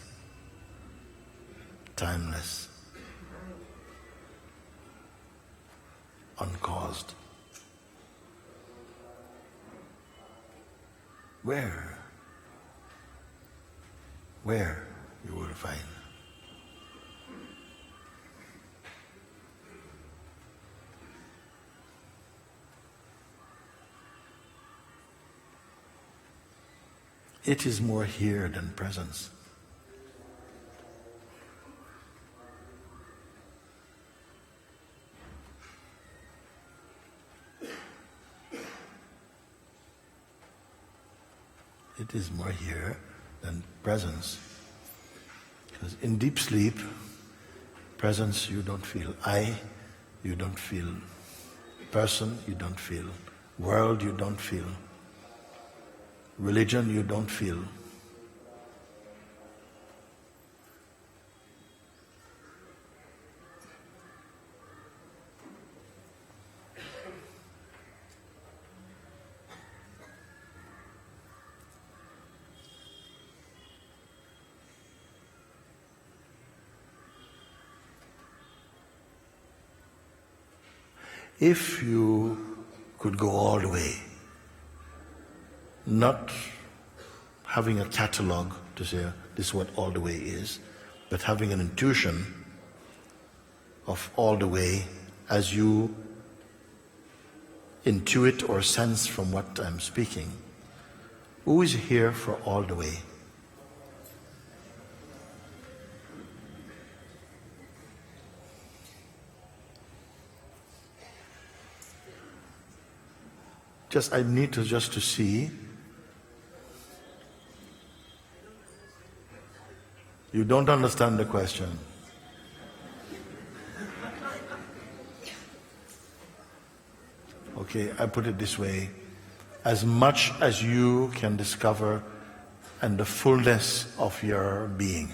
timeless, uncaused. Where you will find. It is more here than presence. It is more here than presence. Because in deep sleep, presence you don't feel I, you don't feel person, you don't feel world, you don't feel religion, you don't feel. If you could go all the way, not having a catalogue to say this is what all the way is, but having an intuition of all the way as you intuit or sense from what I'm speaking. Who is here for all the way? I need to see. You don't understand the question. Okay, I put it this way. As much as you can discover and the fullness of your being.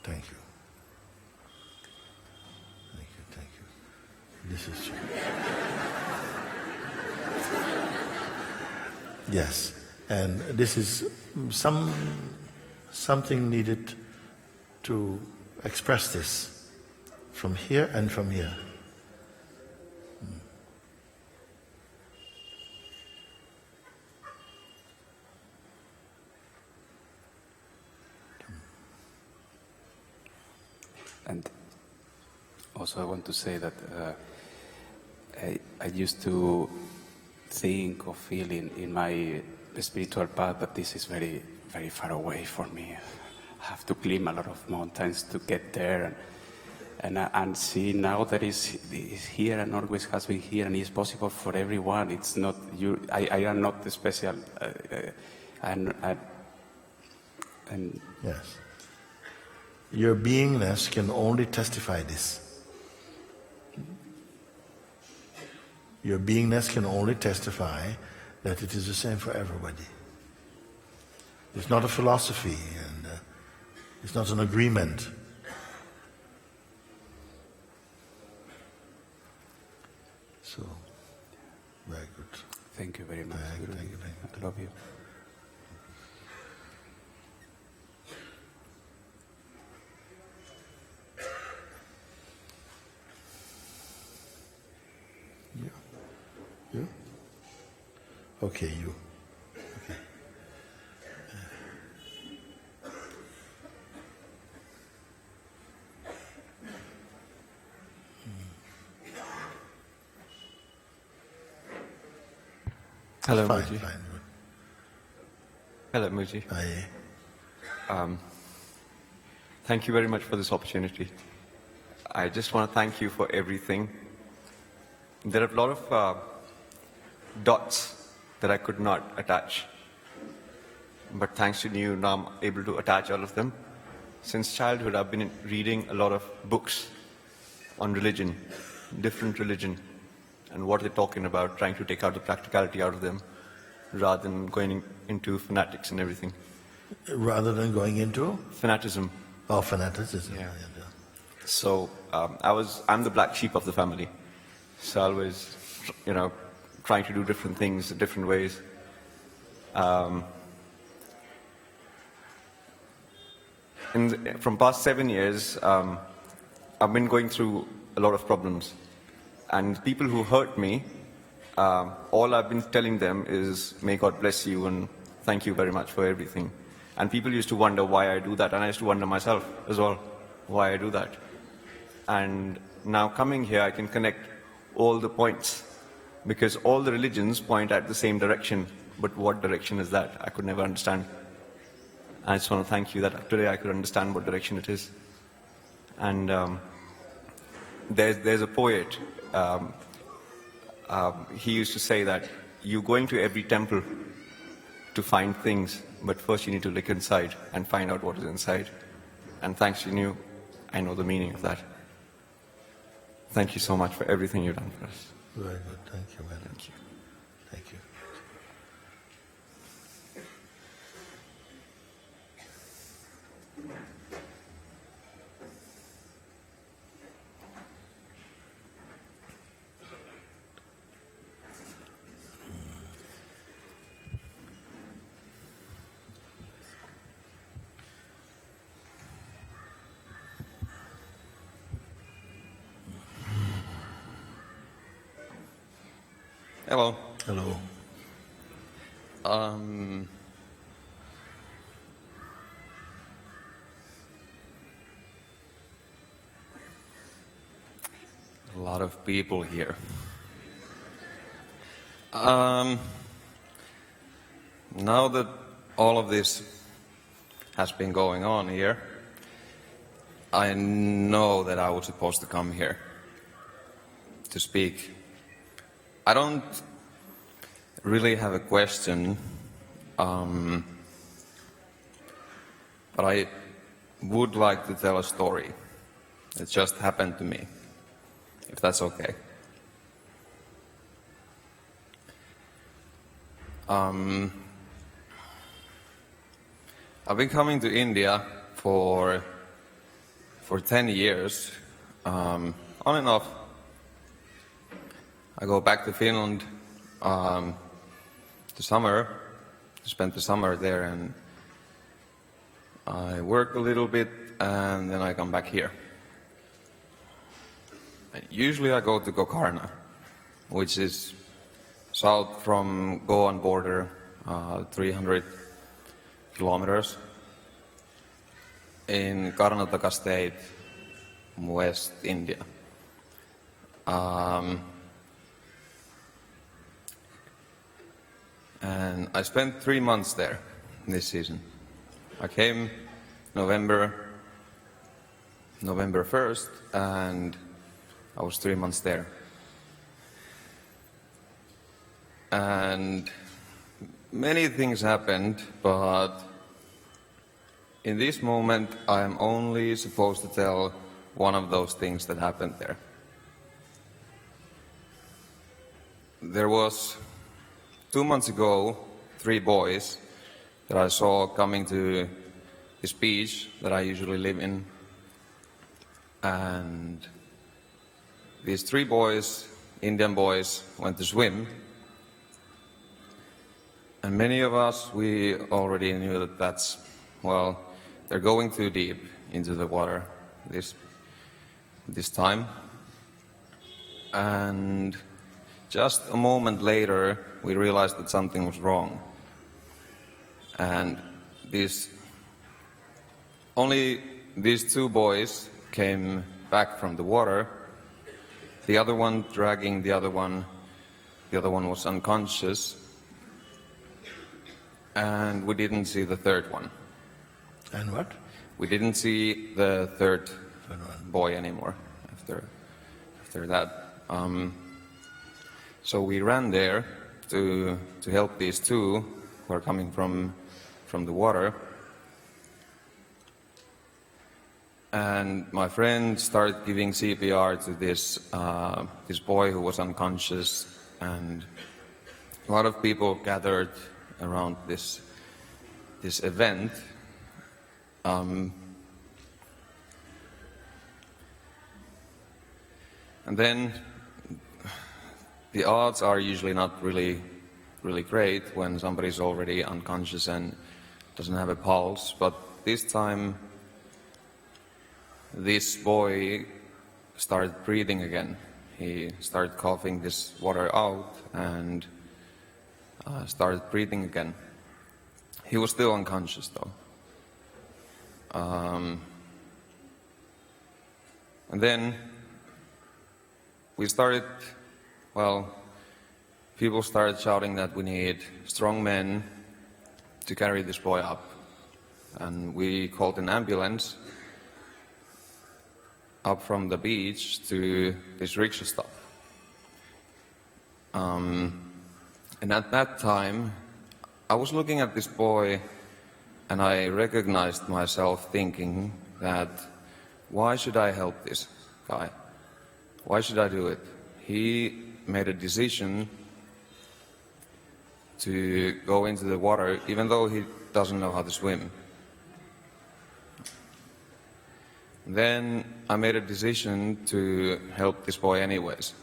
Thank you. Thank you. This is true. Yes, and this is something needed to express this from here and from here. And also I want to say that I used to think or feel in my spiritual path that this is very, very far away for me. I have to climb a lot of mountains to get there, and see now that is here and always has been here, and is possible for everyone. It's not you. I am not the special, and Yes. Your beingness can only testify this. Your beingness can only testify that it is the same for everybody. It's not a philosophy, and it's not an agreement. So, very good. thank you very much. Thank you, thank you. I love you. You? Okay, you. Okay. Hello, Fine, Mooji. fine. Hello, Mooji. Aye. Thank you very much for this opportunity. I just want to thank you for everything. There are a lot of dots that I could not attach. But thanks to you, now I'm able to attach all of them. Since childhood, I've been reading a lot of books on religion, different religion, and what they're talking about, trying to take out the practicality out of them, rather than going into fanatics and everything. Rather than going into Fanaticism. fanaticism. Yeah. So I'm the black sheep of the family. So always, trying to do different things in different ways. From past 7 years, I've been going through a lot of problems. And people who hurt me, all I've been telling them is, may God bless you and thank you very much for everything. And people used to wonder why I do that, and I used to wonder myself as well, why I do that. And now coming here, I can connect all the points, because all the religions point at the same direction, but what direction is that? I could never understand. I just want to thank you that today I could understand what direction it is. And there's a poet, he used to say that you go into every temple to find things, but first you need to look inside and find out what is inside. And thanks to you, I know the meaning of that. Thank you so much for everything you've done for us. Very good. Thank you, man. Thank you. Thank you. Hello. Hello. A lot of people here. Now that all of this has been going on here, I know that I was supposed to come here to speak. I don't really have a question, but I would like to tell a story that just happened to me, if that's okay. I've been coming to India for 10 years, on and off. I go back to Finland to spend the summer there, and I work a little bit, and then I come back here. And usually I go to Gokarna, which is south from Goan border, 300 kilometers, in Karnataka state, West India. And I spent 3 months there this season. I came November 1st, and I was 3 months there. And many things happened, but in this moment I am only supposed to tell one of those things that happened there. There was 2 months ago 3 boys that I saw coming to this beach that I usually live in, and these 3 boys, Indian boys, went to swim, and many of us, we already knew that they're going too deep into the water this time. And just a moment later, we realized that something was wrong. And only these 2 boys came back from the water. The other one dragging the other one was unconscious. And we didn't see the third one. And what? We didn't see the third boy anymore after that. So we ran there to help these 2 who are coming from the water. And my friend started giving CPR to this boy who was unconscious, and a lot of people gathered around this event. And then the odds are usually not really great when somebody's already unconscious and doesn't have a pulse, but this time this boy started breathing again. He started coughing this water out and started breathing again. He was still unconscious though. And then people started shouting that we need strong men to carry this boy up. And we called an ambulance up from the beach to this rickshaw stop. And at that time, I was looking at this boy and I recognized myself thinking that, why should I help this guy? Why should I do it? He made a decision to go into the water even though he doesn't know how to swim. Then I made a decision to help this boy anyways.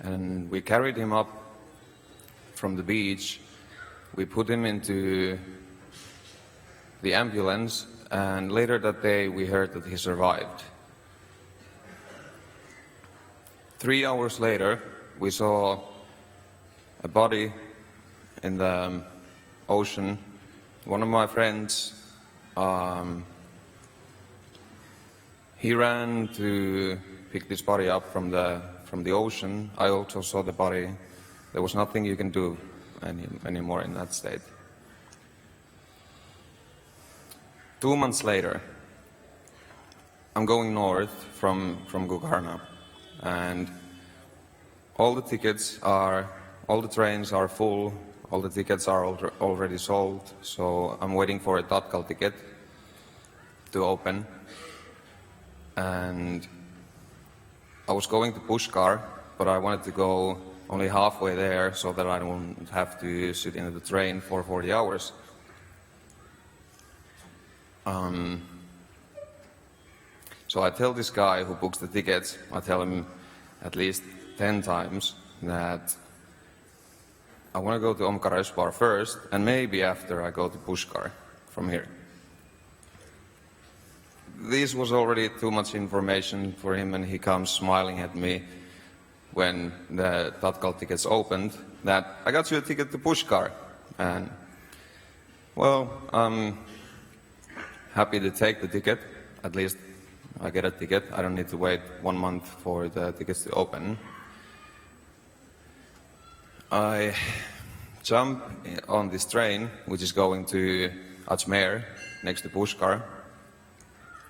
And we carried him up from the beach. We put him into the ambulance, and later that day we heard that he survived. 3 hours later, we saw a body in the ocean. One of my friends, he ran to pick this body up from the ocean. I also saw the body. There was nothing you can do anymore in that state. 2 months later, I'm going north from Gokarna, and all the trains are full, all the tickets are already sold, so I'm waiting for a Tatkal ticket to open. And I was going to Pushkar, but I wanted to go only halfway there so that I don't have to sit in the train for 40 hours. So I tell this guy who books the tickets, I tell him at least 10 times that I want to go to Omkareshwar first, and maybe after I go to Pushkar from here. this was already too much information for him, and he comes smiling at me when the Tatkal tickets opened, that I got you a ticket to Pushkar. And, well, I'm happy to take the ticket. At least I get a ticket. I don't need to wait 1 month for the tickets to open. I jump on this train, which is going to Ajmer, next to Pushkar,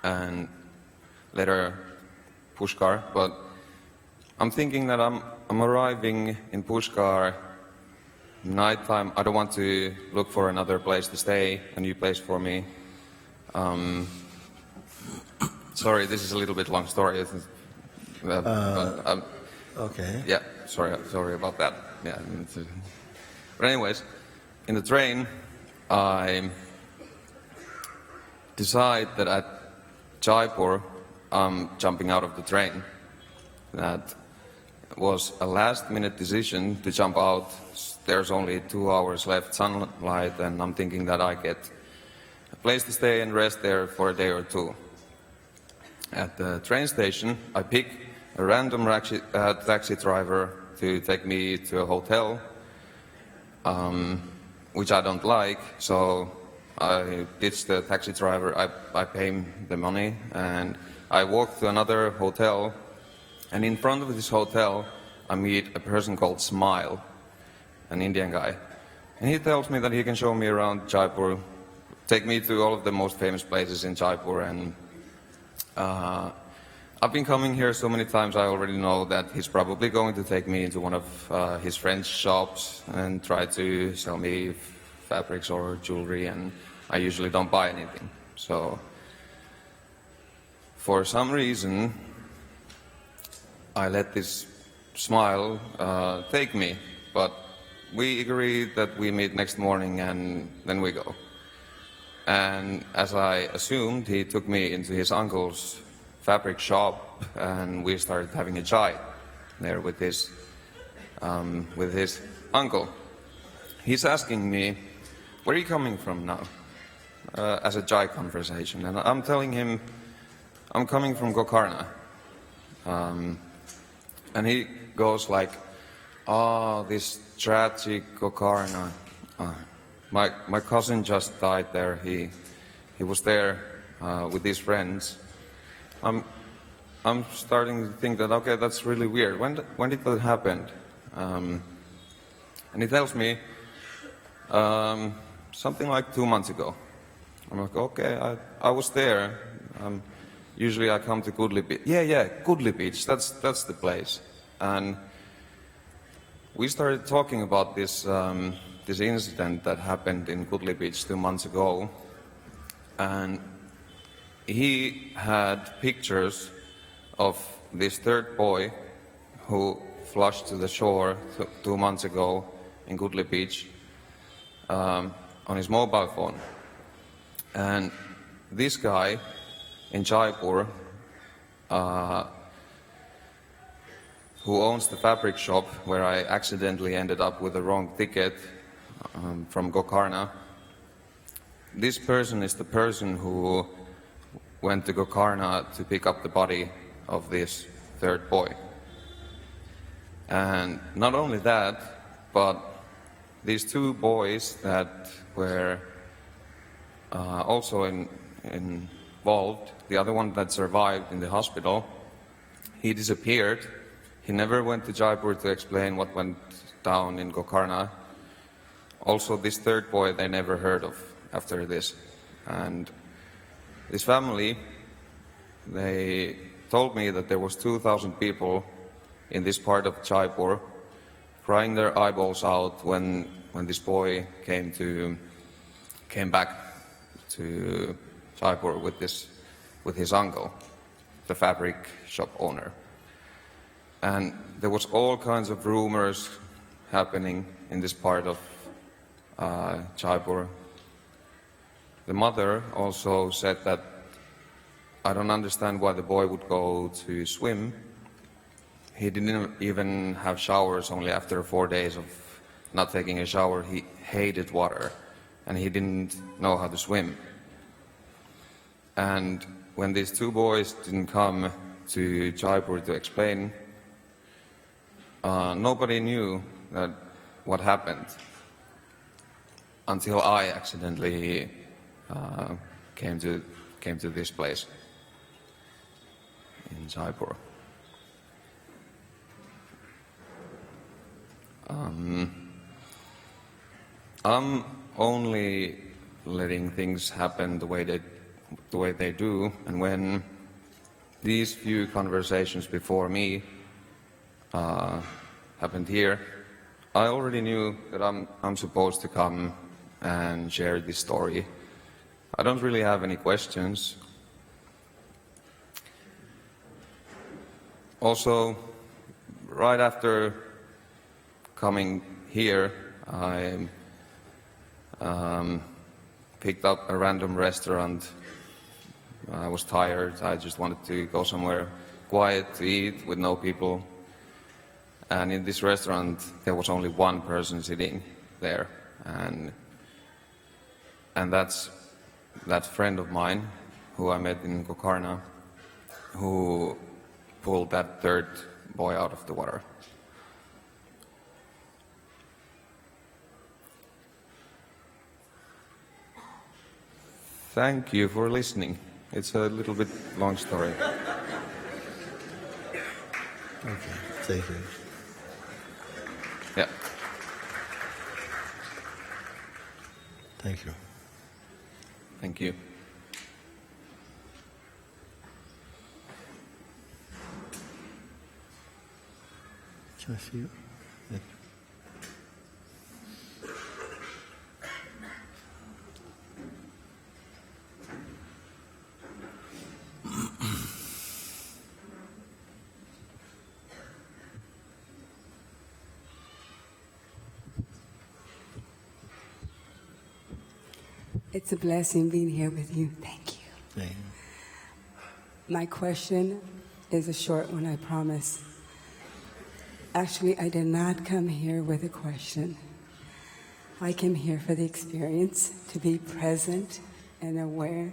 and later Pushkar. But I'm thinking that I'm arriving in Pushkar nighttime. I don't want to look for another place to stay, a new place for me. Sorry, this is a little bit long story. Okay. Yeah, sorry about that. Yeah, but anyways, in the train, I decide that at Jaipur, I'm jumping out of the train. That was a last-minute decision to jump out. There's only 2 hours left sunlight, and I'm thinking that I get a place to stay and rest there for a day or two. At the train station, I pick a random taxi driver to take me to a hotel, which I don't like, so I ditch the taxi driver, I pay him the money, and I walk to another hotel, and in front of this hotel, I meet a person called Smile, an Indian guy. And he tells me that he can show me around Jaipur, take me to all of the most famous places in Jaipur, and I've been coming here so many times, I already know that he's probably going to take me into one of his friend's shops and try to sell me fabrics or jewelry, and I usually don't buy anything. So, for some reason, I let this Smile take me, but we agreed that we meet next morning and then we go. And as I assumed, he took me into his uncle's fabric shop, and we started having a chai there with his uncle. He's asking me, "Where are you coming from now?" As a chai conversation, and I'm telling him, "I'm coming from Gokarna." And he goes like, "Oh, this tragic Gokarna. My cousin just died there. He was there with his friends." I'm starting to think that, okay, that's really weird. When did that happen? And he tells me something like 2 months ago. I'm like, okay, I was there. Usually I come to Goodley Beach. Yeah, Goodley Beach. That's the place. And we started talking about this this incident that happened in Goodley Beach 2 months ago, and he had pictures of this third boy who flushed to the shore 2 months ago in Goodley Beach on his mobile phone. And this guy in Jaipur, who owns the fabric shop where I accidentally ended up with the wrong ticket from Gokarna, this person is the person who went to Gokarna to pick up the body of this third boy. And not only that, but these 2 boys that were also involved, the other one that survived in the hospital, he disappeared. He never went to Jaipur to explain what went down in Gokarna. Also, this third boy they never heard of after this. And this family, they told me that there was 2,000 people in this part of Jaipur crying their eyeballs out when this boy came back to Jaipur with his uncle, the fabric shop owner. And there was all kinds of rumors happening in this part of Jaipur. The mother also said that, "I don't understand why the boy would go to swim. He didn't even have showers. Only after 4 days of not taking a shower, he hated water, and he didn't know how to swim." And when these two boys didn't come to Jaipur to explain, nobody knew that what happened until I accidentally came to this place in Jaipur. I'm only letting things happen the way they do, and when these few conversations before me happened here, I already knew that I'm supposed to come and share this story. I don't really have any questions. Also, right after coming here, I picked up a random restaurant. I was tired. I just wanted to go somewhere quiet to eat with no people. And in this restaurant, there was only one person sitting there, and that's that friend of mine who I met in Gokarna, who pulled that third boy out of the water. Thank you for listening. It's a little bit long story. Okay, thank you. Yeah. Thank you. Thank you. Can I see you? Yeah. It's a blessing being here with you. Thank you. Thank you. My question is a short one, I promise. Actually, I did not come here with a question. I came here for the experience, to be present and aware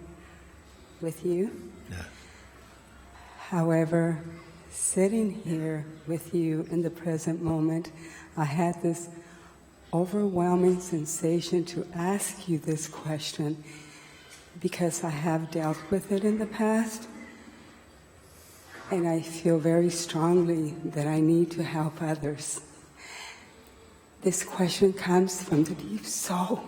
with you. Yeah. However, sitting here with you in the present moment, I had this overwhelming sensation to ask you this question because I have dealt with it in the past, and I feel very strongly that I need to help others. This question comes from the deep soul.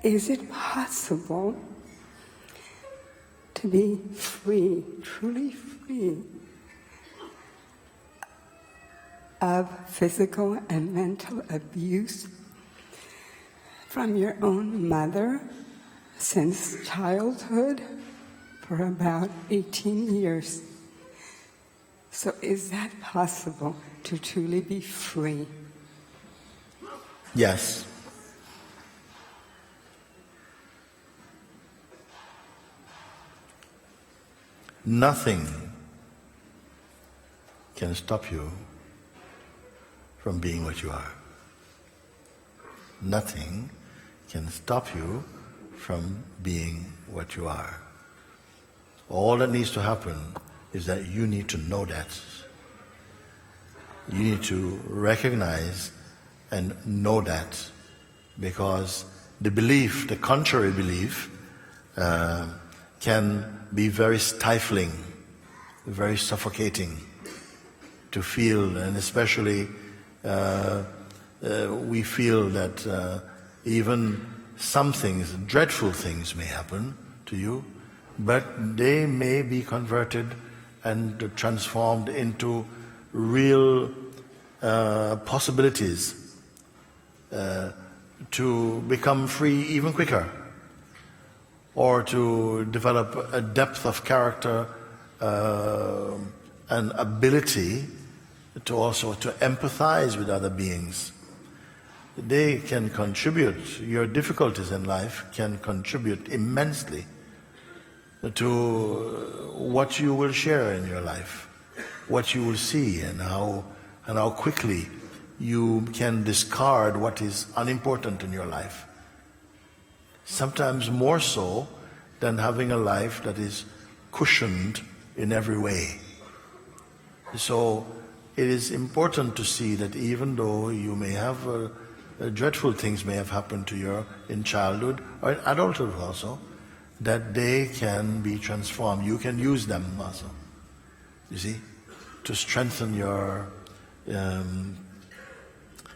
Is it possible to be free, truly free, of physical and mental abuse from your own mother since childhood for about 18 years? So is that possible to truly be free? Yes. Nothing can stop you from being what you are. Nothing can stop you from being what you are. All that needs to happen is that you need to know that. You need to recognize and know that, because the belief, the contrary belief, can be very stifling, very suffocating to feel, and especially we feel that even some things, dreadful things may happen to you, but they may be converted and transformed into real possibilities to become free even quicker, or to develop a depth of character and ability to also to empathize with other beings. They can contribute, your difficulties in life can contribute immensely to what you will share in your life, what you will see, and how quickly you can discard what is unimportant in your life sometimes more so than having a life that is cushioned in every way. So it is important to see that even though you may have dreadful things may have happened to you in childhood or in adulthood also, that they can be transformed. You can use them also, you see, to strengthen your, to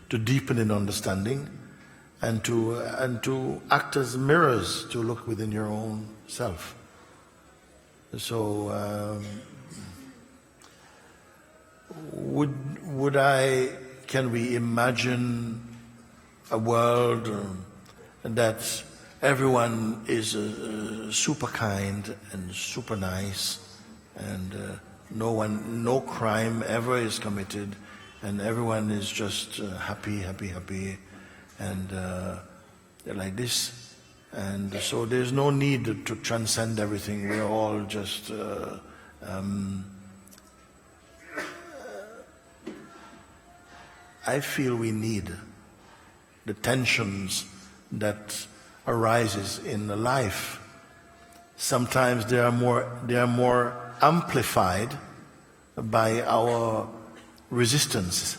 deepen in understanding, and to act as mirrors to look within your own self. So, can we imagine a world that everyone is super kind and super nice, and no crime ever is committed, and everyone is just happy, and like this, and so there's no need to transcend everything. We're all just I feel we need the tensions that arises in the life. Sometimes they are more amplified by our resistance.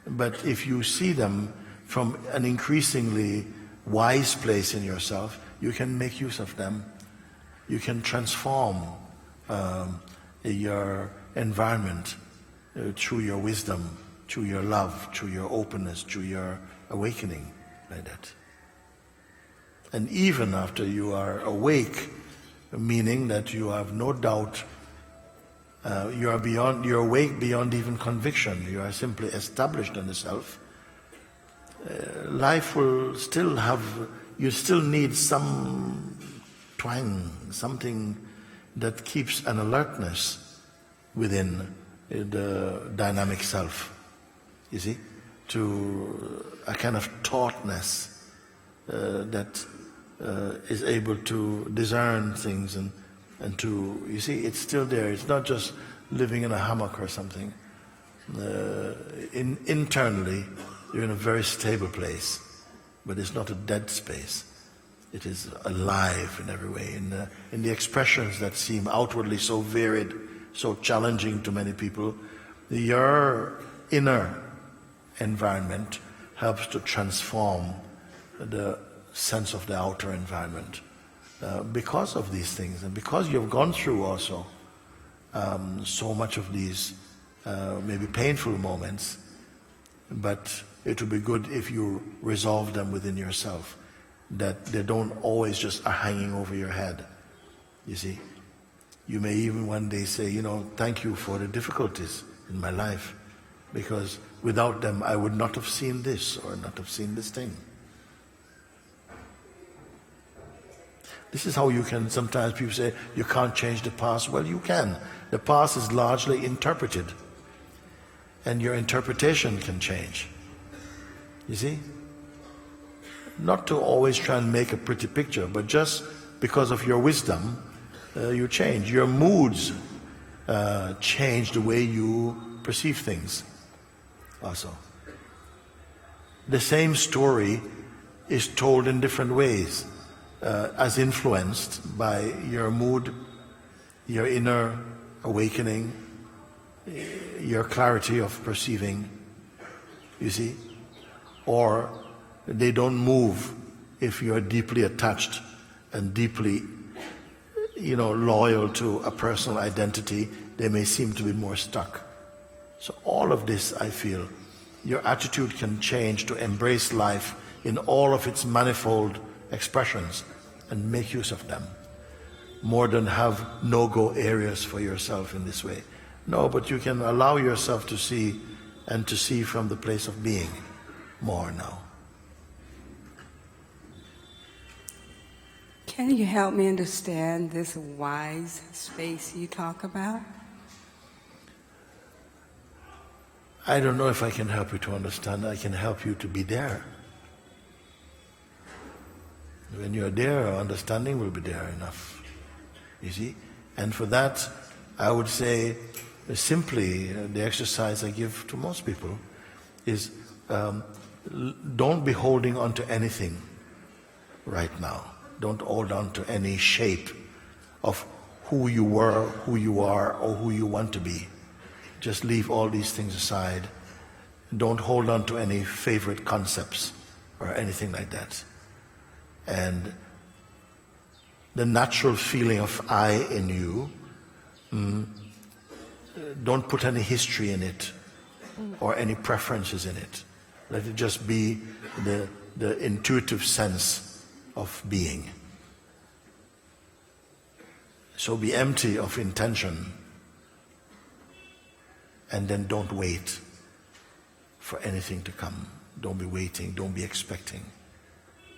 But if you see them from an increasingly wise place in yourself, you can make use of them. You can transform your environment through your wisdom, through your love, through your openness, through your awakening, like that. And even after you are awake, meaning that you have no doubt, you're awake beyond even conviction, you are simply established in the self, life will still have, you still need some twang, something that keeps an alertness within the dynamic self, you see, to a kind of tautness that is able to discern things and to, you see, it's still there. It's not just living in a hammock or something. Internally, you're in a very stable place, but it's not a dead space. It is alive in every way. In the expressions that seem outwardly so varied, so challenging to many people, your inner environment helps to transform the sense of the outer environment because of these things, and because you've gone through also so much of these maybe painful moments, but it would be good if you resolve them within yourself, that they don't always just are hanging over your head, you see. You may even one day say, you know, thank you for the difficulties in my life, because without them I would not have seen this or not have seen this thing. This is how you can, sometimes people say, you can't change the past. Well, you can. The past is largely interpreted, and your interpretation can change. You see? Not to always try and make a pretty picture, but just because of your wisdom, you change. Your moods change the way you perceive things also. The same story is told in different ways, as influenced by your mood, your inner awakening, your clarity of perceiving, you see? Or they don't move if you are deeply attached and deeply, you know, loyal to a personal identity. They may seem to be more stuck. So all of this, I feel, your attitude can change to embrace life in all of its manifold expressions and make use of them, more than have no-go areas for yourself in this way. No, but you can allow yourself to see, and to see from the place of being more now. Can you help me understand this wise space you talk about? I don't know if I can help you to understand. I can help you to be there. When you're there, understanding will be there enough, you see. And for that, I would say simply the exercise I give to most people is don't be holding on to anything right now. Don't hold on to any shape of who you were, who you are, or who you want to be. Just leave all these things aside. Don't hold on to any favorite concepts or anything like that. And the natural feeling of I in you, don't put any history in it or any preferences in it. Let it just be the intuitive sense of being. So be empty of intention, and then don't wait for anything to come. Don't be waiting, don't be expecting.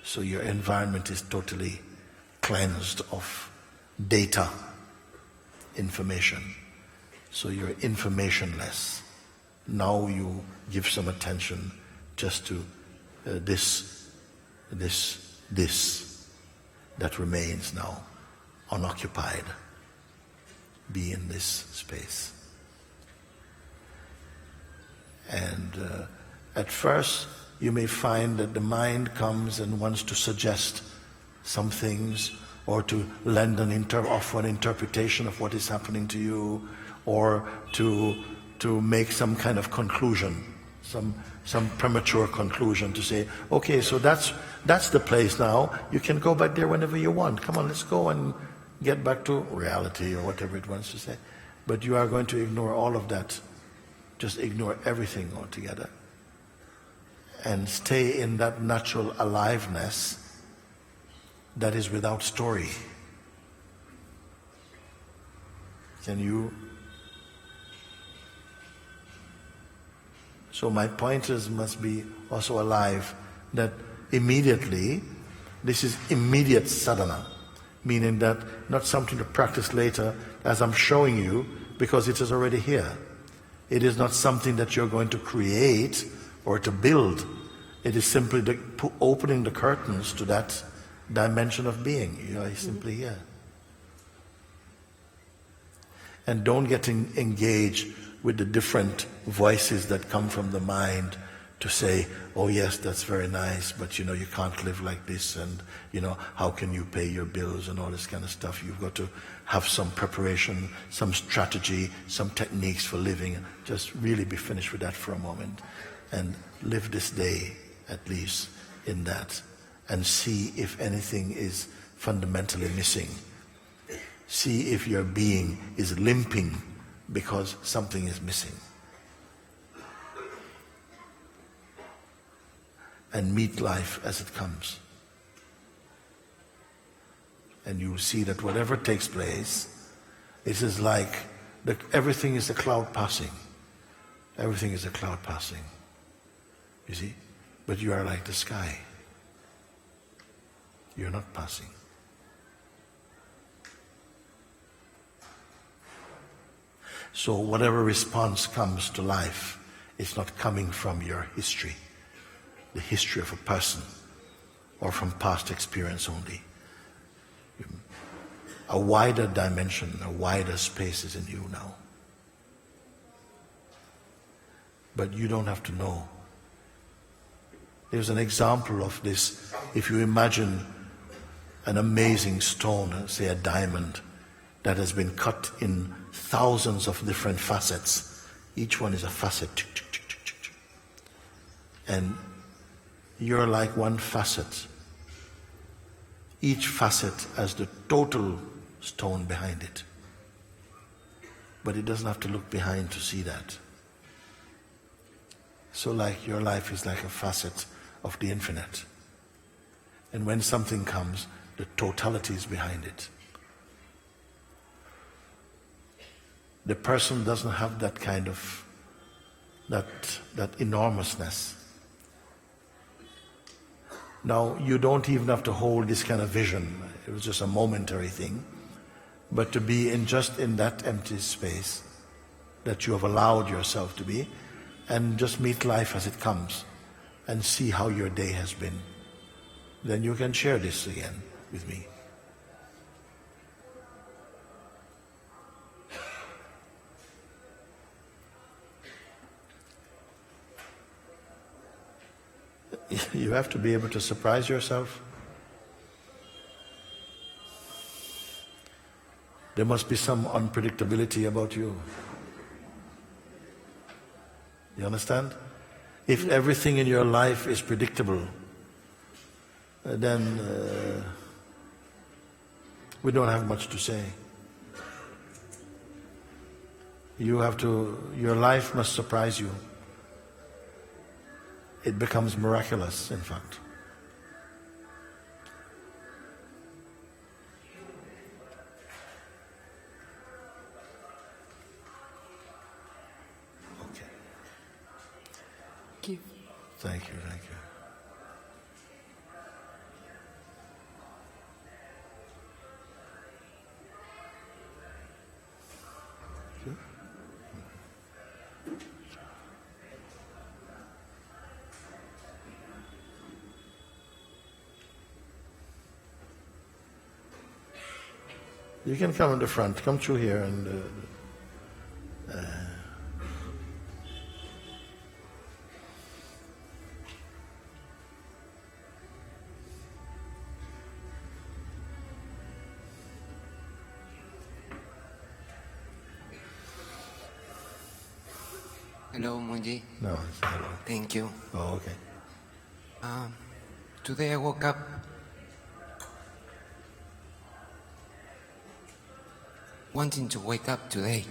So your environment is totally cleansed of data, information. So you're informationless. Now you give some attention just to this that remains now, unoccupied. Be in this space. And at first you may find that the mind comes and wants to suggest some things, or to lend offer an interpretation of what is happening to you, or to make some kind of conclusion, some premature conclusion, to say, okay, so that's the place now. You can go back there whenever you want. Come on, let's go and get back to reality, or whatever it wants to say. But you are going to ignore all of that. Just ignore everything altogether. And stay in that natural aliveness that is without story. Can you? So my pointers must be also alive, that immediately, this is immediate sadhana, meaning that not something to practice later as I'm showing you, because it is already here. It is not something that you're going to create or to build. It is simply opening the curtains to that dimension of being. You are simply here. And don't get engaged with the different voices that come from the mind to say, oh yes, that's very nice, but you can't live like this, and how can you pay your bills and all this kind of stuff. You've got to have some preparation, some strategy, some techniques for living. Just really be finished with that for a moment and live this day at least in that, and see if anything is fundamentally missing. See if your being is limping because something is missing. And meet life as it comes. And you will see that whatever takes place, it is like everything is a cloud passing. Everything is a cloud passing. You see? But you are like the sky. You're not passing. So whatever response comes to life, it's not coming from your history, the history of a person, or from past experience only. A wider dimension, a wider space is in you now. But you don't have to know. There's an example of this. If you imagine an amazing stone, say a diamond, that has been cut in thousands of different facets. Each one is a facet. And you're like one facet. Each facet has the total stone behind it. But it doesn't have to look behind to see that. So like your life is like a facet of the infinite. And when something comes, the totality is behind it. The person doesn't have that kind of, that enormousness. Now, you don't even have to hold this kind of vision. It was just a momentary thing. But to be just in that empty space that you have allowed yourself to be, and just meet life as it comes and see how your day has been. Then you can share this again with me. You have to be able to surprise yourself. there must be some unpredictability about you. You understand? If everything in your life is predictable, then we don't have much to say. Your life must surprise you. It becomes miraculous, in fact. Okay. Thank you, thank you. You can come in the front, come through here and Hello, Mooji. No, it's hello. Thank you. Oh, okay. Today I woke up wanting to wake up today,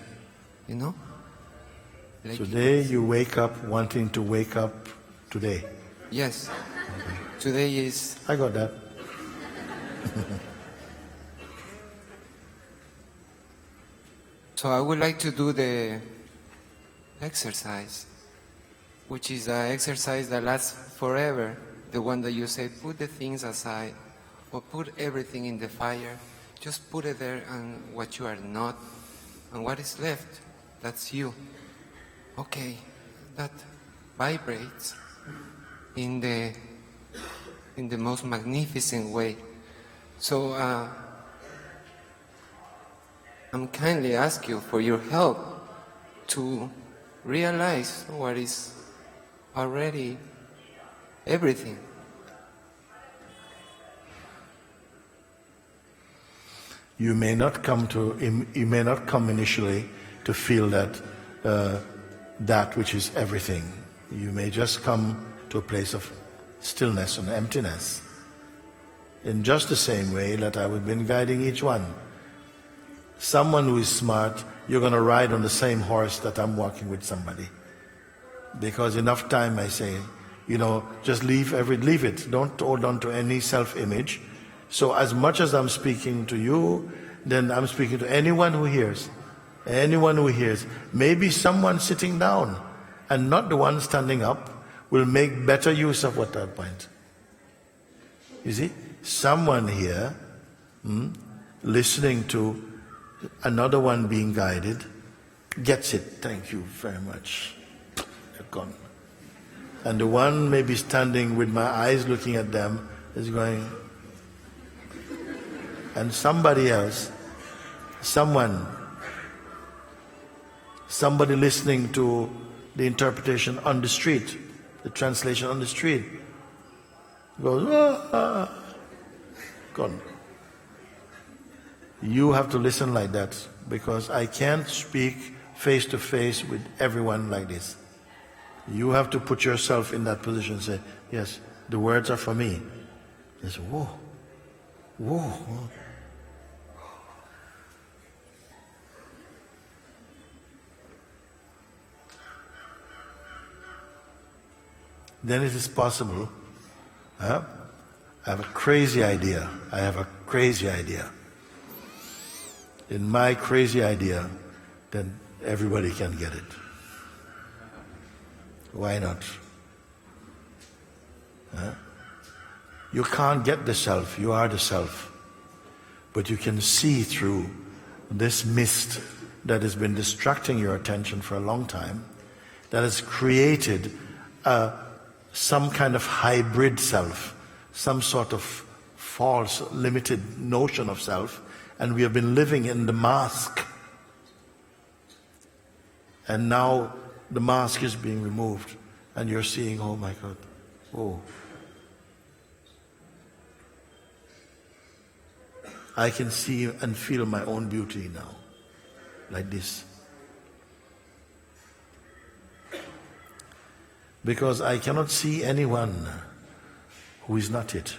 you know? Like Today you wake up wanting to wake up today. Yes. Today is... I got that. So I would like to do the exercise, which is an exercise that lasts forever. The one that you say, put the things aside, or put everything in the fire. Just put it there, and what you are not, and what is left, that's you. Okay, that vibrates in the most magnificent way. So I'm kindly ask you for your help to realize what is already everything. You may not come initially to feel that that which is everything. You may just come to a place of stillness and emptiness. In just the same way that I've been guiding each one. Someone who is smart, you're going to ride on the same horse that I'm walking with somebody. Because enough time, I say, just leave it. Don't hold on to any self-image. So as much as I'm speaking to you, then I'm speaking to anyone who hears. Anyone who hears. Maybe someone sitting down and not the one standing up will make better use of what that point. You see? Someone here, listening to another one being guided, gets it. Thank you very much. They're gone. And the one maybe standing with my eyes looking at them is going... And somebody else, somebody listening to the interpretation on the street, the translation on the street, goes, gone. You have to listen like that, because I can't speak face to face with everyone like this. You have to put yourself in that position and say, yes, the words are for me. You say, whoa, whoa. Then it is possible. I have a crazy idea. In my crazy idea, then everybody can get it. Why not? You can't get the self, you are the self. But you can see through this mist that has been distracting your attention for a long time, that has created some kind of hybrid self, some sort of false, limited notion of self, and we have been living in the mask. And now the mask is being removed, and you're seeing, oh my God, oh. I can see and feel my own beauty now, like this. Because I cannot see anyone who is not it.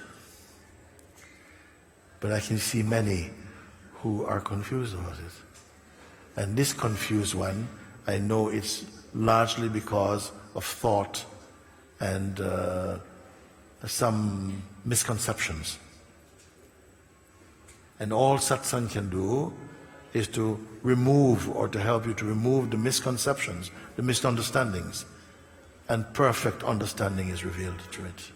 But I can see many who are confused about it. And this confused one, I know it's largely because of thought and some misconceptions. And all satsang can do is to remove, or to help you to remove the misconceptions, the misunderstandings, and perfect understanding is revealed through it.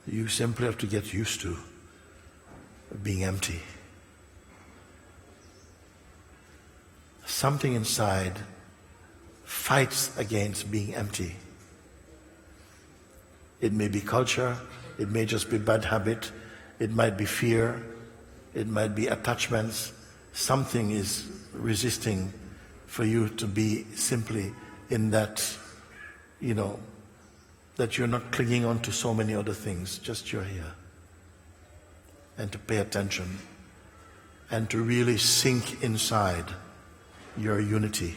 You simply have to get used to being empty. Something inside fights against being empty. It may be culture, it may just be bad habit, it might be fear, it might be attachments. Something is resisting for you to be simply in that, that you're not clinging on to so many other things, just you're here. And to pay attention and to really sink inside your unity,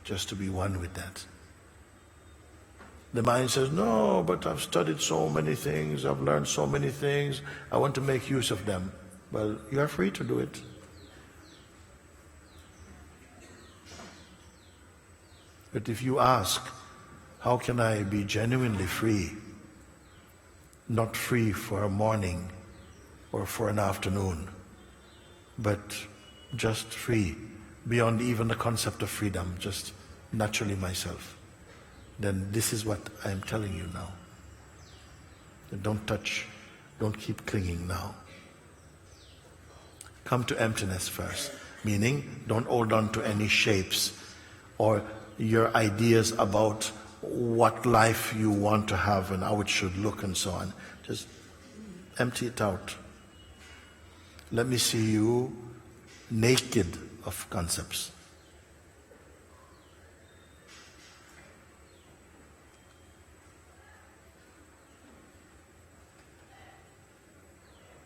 just to be one with that. The mind says, no, but I've studied so many things, I've learned so many things, I want to make use of them. Well, you are free to do it. But if you ask, how can I be genuinely free? Not free for a morning or for an afternoon, but just free, beyond even the concept of freedom, just naturally myself. Then this is what I am telling you now. Don't touch, don't keep clinging now. Come to emptiness first, meaning don't hold on to any shapes or your ideas about what life you want to have and how it should look and so on. Just empty it out. Let me see you naked of concepts.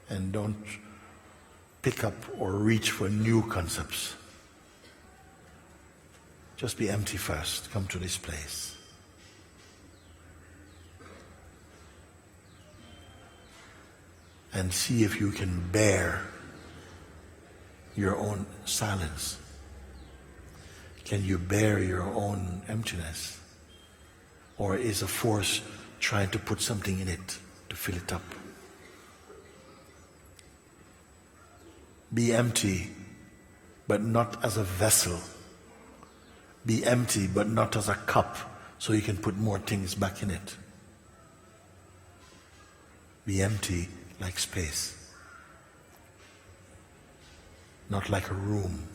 And don't pick up or reach for new concepts. Just be empty first. Come to this place. And see if you can bear your own silence. Can you bear your own emptiness? Or is a force trying to put something in it to fill it up? Be empty, but not as a vessel. Be empty, but not as a cup, so you can put more things back in it. Be empty like space, not like a room.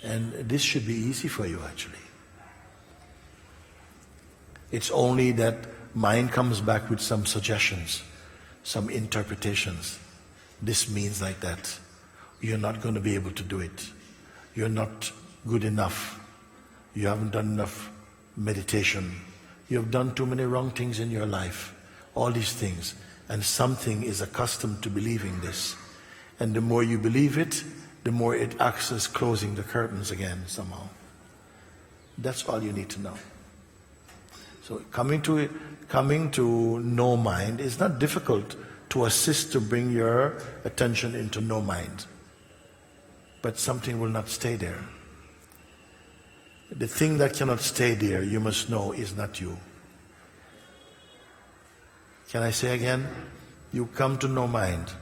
And this should be easy for you, actually. It's only that mind comes back with some suggestions, some interpretations. This means like that. You're not going to be able to do it. You're not good enough. You haven't done enough meditation. You have done too many wrong things in your life. All these things. And something is accustomed to believing this. And the more you believe it, the more it acts as closing the curtains again somehow. That's all you need to know. So coming to no mind is not difficult to assist to bring your attention into no mind. But something will not stay there. The thing that cannot stay there, you must know, is not you. Can I say again? You come to no mind,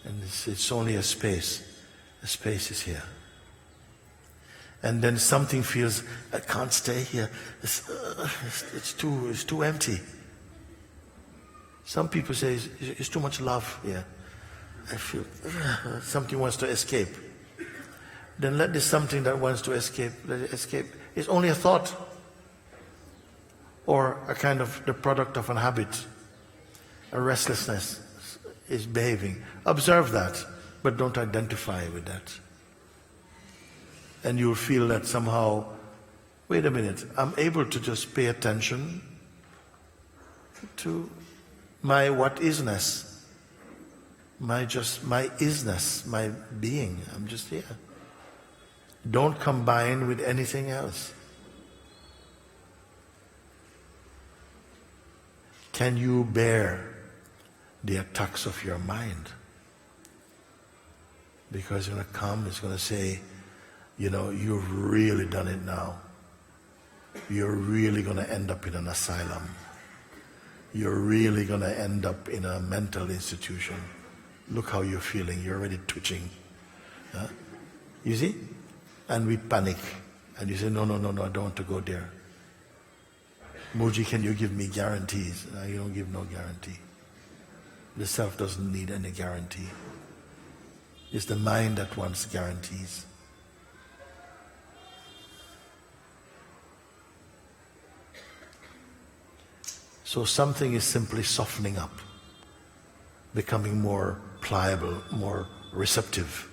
and it's only a space. A space is here. And then something feels, I can't stay here. It's too empty. Some people say it's too much love here. I feel something wants to escape. Then let this something that wants to escape, let it escape. It's only a thought, or a kind of the product of an habit. A restlessness is behaving. Observe that, but don't identify with that. And you'll feel that somehow, wait a minute, I'm able to just pay attention to my what isness, my isness, my being. I'm just here. Don't combine with anything else. Can you bear the attacks of your mind? Because it's going to come, it's going to say, you know, you've really done it now. You're really going to end up in an asylum. You're really going to end up in a mental institution. Look how you're feeling. You're already twitching. Huh? You see? And we panic. And you say, no, I don't want to go there. Mooji, can you give me guarantees? No, you don't give no guarantee. The self doesn't need any guarantee. It's the mind that wants guarantees. So something is simply softening up, becoming more pliable, more receptive,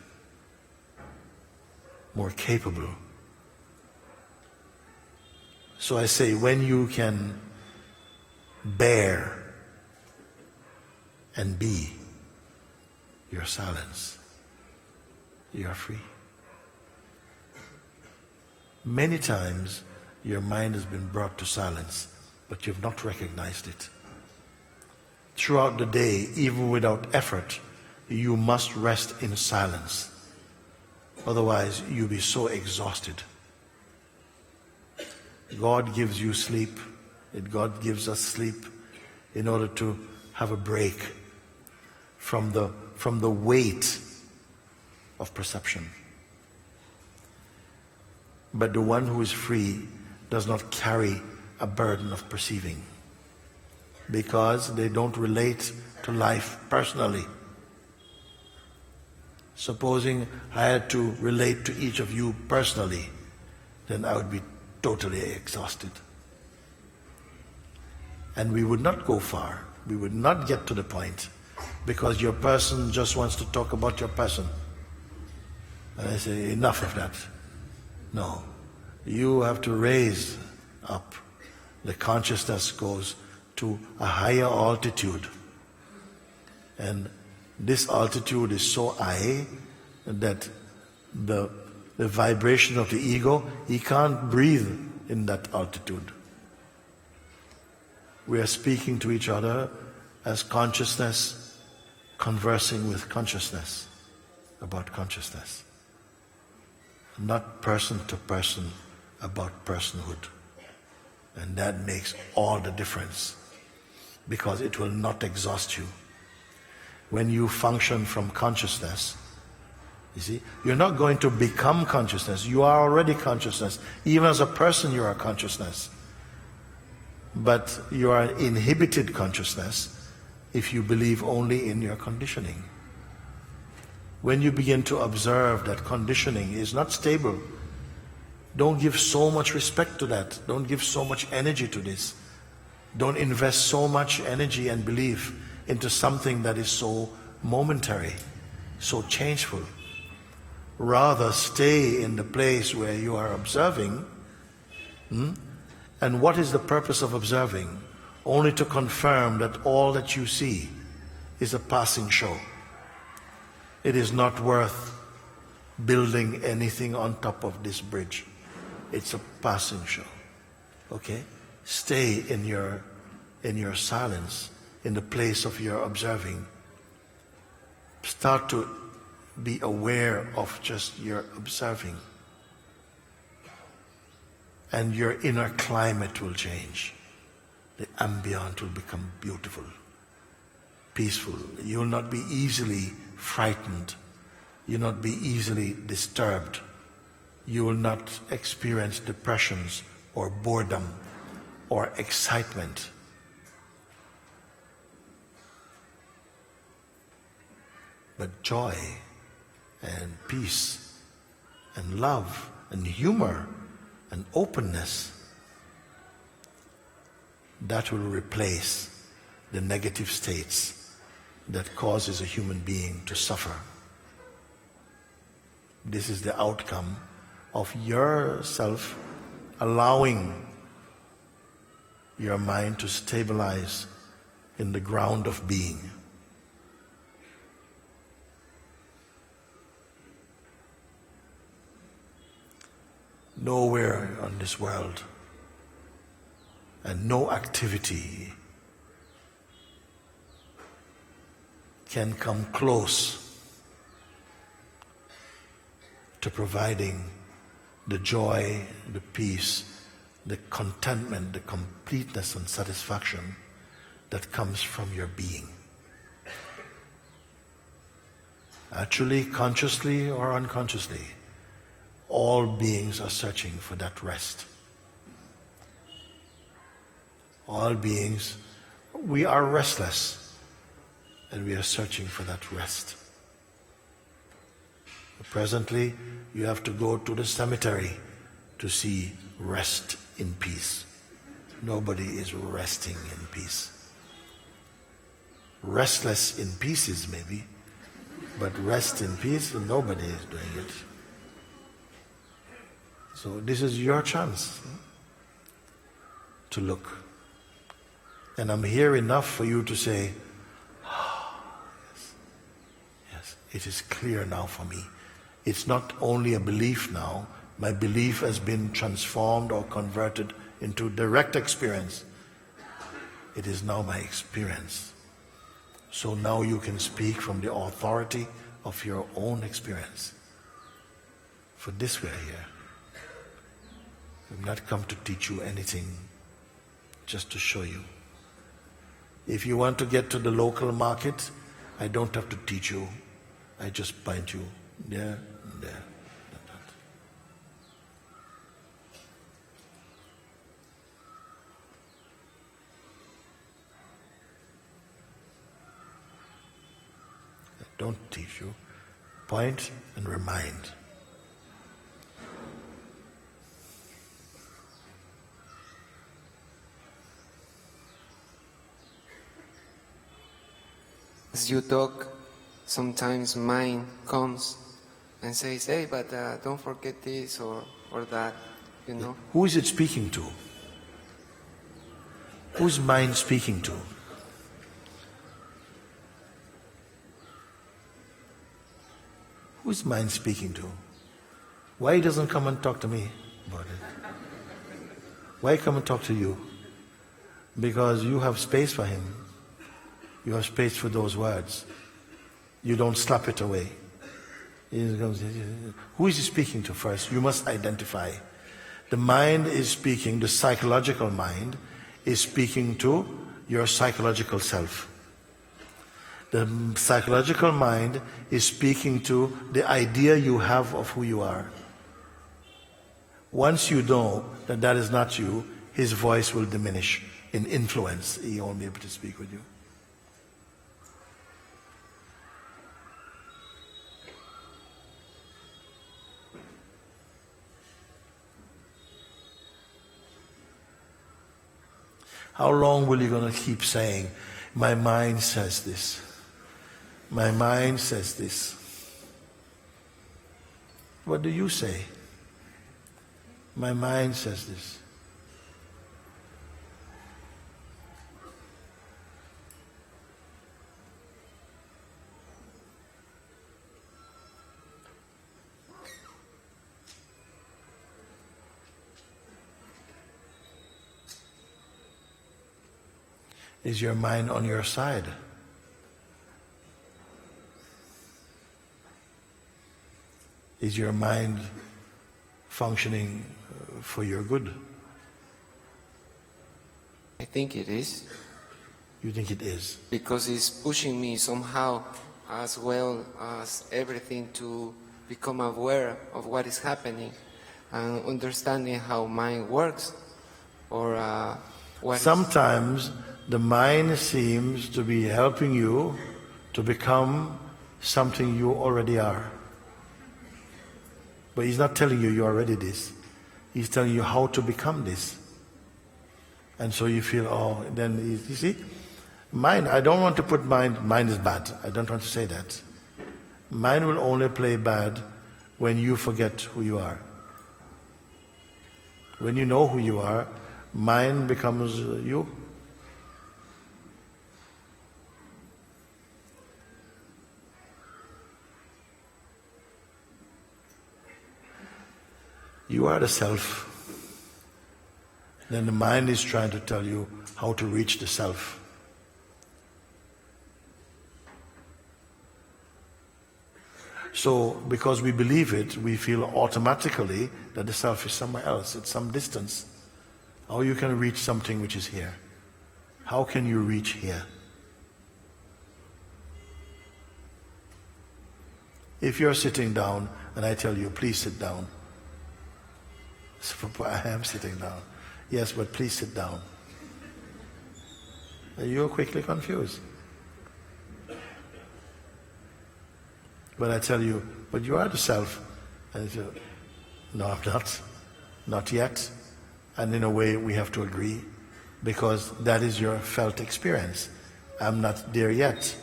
more capable. So I say, when you can bear and be your silence, you are free. Many times your mind has been brought to silence, but you've not recognized it. Throughout the day, even without effort, you must rest in silence. Otherwise, you'll be so exhausted. God gives you sleep. God gives us sleep in order to have a break from the weight of perception. But the one who is free does not carry a burden of perceiving, because they don't relate to life personally. Supposing I had to relate to each of you personally, then I would be totally exhausted. And we would not go far. We would not get to the point, because your person just wants to talk about your person. And I say, enough of that. No. You have to raise up. The consciousness goes to a higher altitude. And this altitude is so high that the vibration of the ego, he can't breathe in that altitude. We are speaking to each other as consciousness conversing with consciousness about consciousness. Not person to person about personhood. And that makes all the difference, because it will not exhaust you. When you function from consciousness, you see, you're not going to become consciousness. You are already consciousness. Even as a person, you are consciousness. But you are inhibited consciousness if you believe only in your conditioning. When you begin to observe that conditioning is not stable, don't give so much respect to that. Don't give so much energy to this. Don't invest so much energy and belief into something that is so momentary, so changeful. Rather, stay in the place where you are observing. And what is the purpose of observing? Only to confirm that all that you see is a passing show. It is not worth building anything on top of this bridge. It's a passing show. Okay? Stay in your silence, in the place of your observing. Start to be aware of just your observing. And your inner climate will change. The ambient will become beautiful, peaceful. You will not be easily frightened. You will not be easily disturbed. You will not experience depressions or boredom or excitement. But joy and peace and love and humor and openness, that will replace the negative states that causes a human being to suffer. This is the outcome of yourself allowing your mind to stabilize in the ground of being. Nowhere on this world and no activity can come close to providing the joy, the peace, the contentment, the completeness and satisfaction that comes from your being. Actually, consciously or unconsciously, all beings are searching for that rest. All beings, we are restless and we are searching for that rest. Presently, you have to go to the cemetery to see rest in peace. Nobody is resting in peace. Restless in pieces maybe, but rest in peace, nobody is doing it. So this is your chance to look. And I'm here enough for you to say, oh, yes, it is clear now for me. It's not only a belief now, my belief has been transformed or converted into direct experience. It is now my experience. So now you can speak from the authority of your own experience. For this we are here. I've not come to teach you anything, just to show you. If you want to get to the local market, I don't have to teach you. I just point you there and there. I don't teach you. Point and remind. As you talk, sometimes mind comes and says, hey, but don't forget this or that, you know. Who is it speaking to? Whose mind speaking to? Whose mind speaking to? Why he doesn't come and talk to me about it? Why come and talk to you? Because you have space for him. You have space for those words. You don't slap it away. Who is he speaking to first? You must identify. The mind is speaking, the psychological mind is speaking to your psychological self. The psychological mind is speaking to the idea you have of who you are. Once you know that that is not you, his voice will diminish in influence. He won't be able to speak with you. How long will you going to keep saying, my mind says this? My mind says this. What do you say? My mind says this. Is your mind on your side? Is your mind functioning for your good? I think it is. You think it is? Because it's pushing me somehow, as well as everything, to become aware of what is happening and understanding how mind works, or what. Sometimes the mind seems to be helping you to become something you already are. But he's not telling you you're already this. He's telling you how to become this. And so you feel, oh, then you see, mind, I don't want to put mind is bad. I don't want to say that. Mind will only play bad when you forget who you are. When you know who you are, mind becomes you. You are the self. Then the mind is trying to tell you how to reach the self. So, because we believe it, we feel automatically that the self is somewhere else, it's some distance. How you can reach something which is here? How can you reach here? If you're sitting down and I tell you, please sit down. So I am sitting down. Yes, but please sit down. You're quickly confused. But I tell you, but you are the self. And you say, no, I'm not. Not yet. And in a way, we have to agree, because that is your felt experience. I'm not there yet.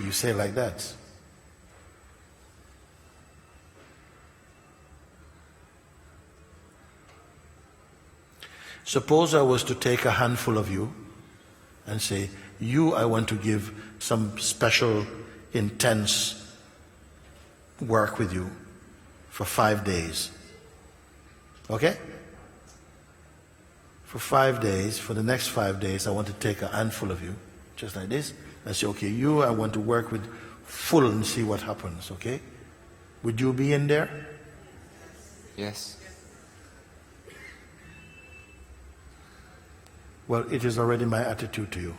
You say like that. Suppose I was to take a handful of you and say, you I want to give some special, intense work with you for 5 days. Okay? For 5 days, for the next 5 days, I want to take a handful of you, just like this, and say, okay, you I want to work with full and see what happens, okay? Would you be in there? Yes. Well, it is already my attitude to you.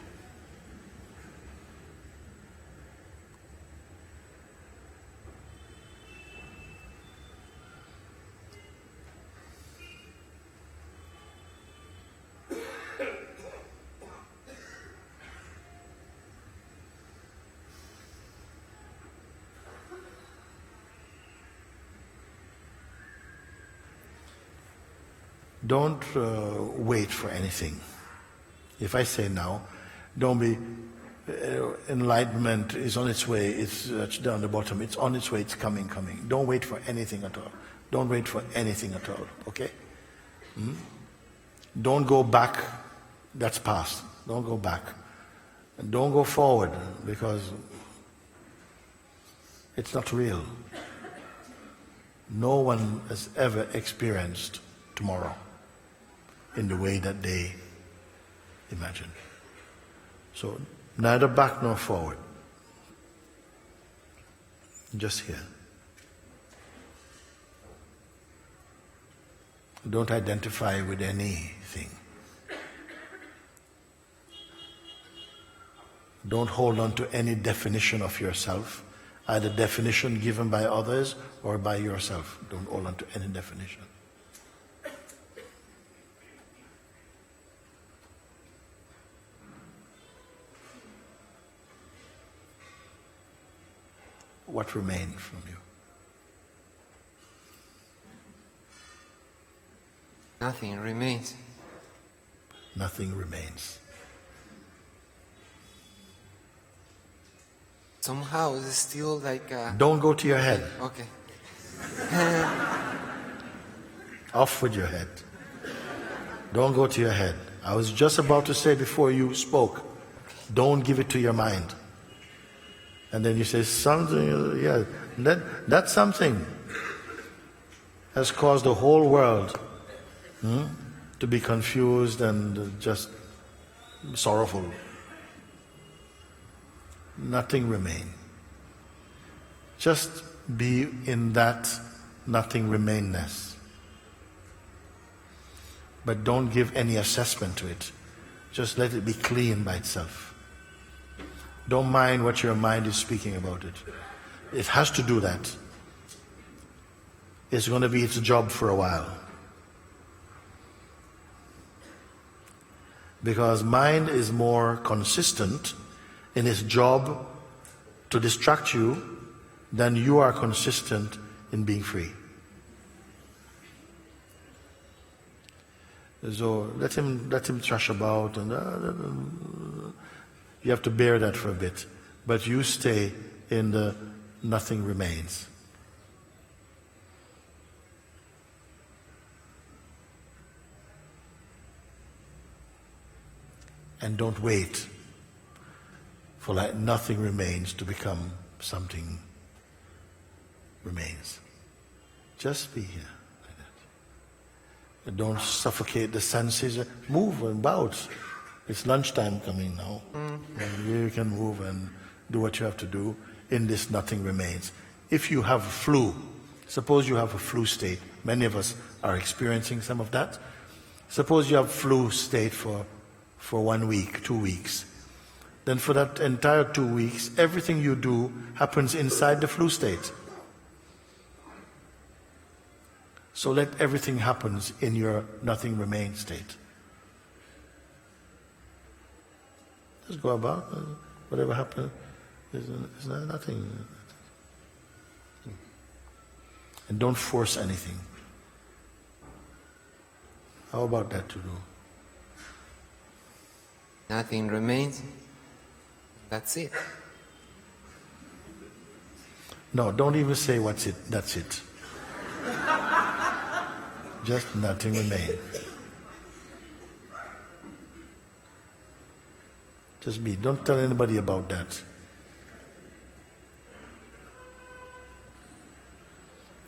Don't wait for anything. If I say now, don't be, enlightenment is on its way, it's down the bottom, it's on its way, it's coming. Don't wait for anything at all. Don't wait for anything at all, okay? Don't go back, that's past. Don't go back. And don't go forward, because it's not real. No one has ever experienced tomorrow in the way that they imagine. So neither back nor forward. Just here. Don't identify with anything. Don't hold on to any definition of yourself, either definition given by others or by yourself. Don't hold on to any definition. What remains from you? Nothing remains. Nothing remains. Somehow it's still like Don't go to your head. Okay. Off with your head. Don't go to your head. I was just about to say before you spoke, don't give it to your mind. And then you say something, yeah, that something has caused the whole world to be confused and just sorrowful. Nothing remain. Just be in that nothing remainness. But don't give any assessment to it. Just let it be clean by itself. Don't mind what your mind is speaking about it. It has to do that. It's going to be its job for a while. Because mind is more consistent in its job to distract you than you are consistent in being free. So let him thrash about, and you have to bear that for a bit. But you stay in the nothing remains. And don't wait for like nothing remains to become something remains. Just be here. Like that. And don't suffocate the senses. Move and bounce. It's lunchtime coming now. And you can move and do what you have to do. In this nothing remains. If you have a flu, suppose you have a flu state. Many of us are experiencing some of that. Suppose you have flu state for 1 week, 2 weeks. Then for that entire 2 weeks, everything you do happens inside the flu state. So let everything happens in your nothing remains state. Just go about, whatever happens, is nothing. And don't force anything. How about that to do? Nothing remains. That's it. No, don't even say what's it, that's it. Just nothing remains. Just be. Don't tell anybody about that.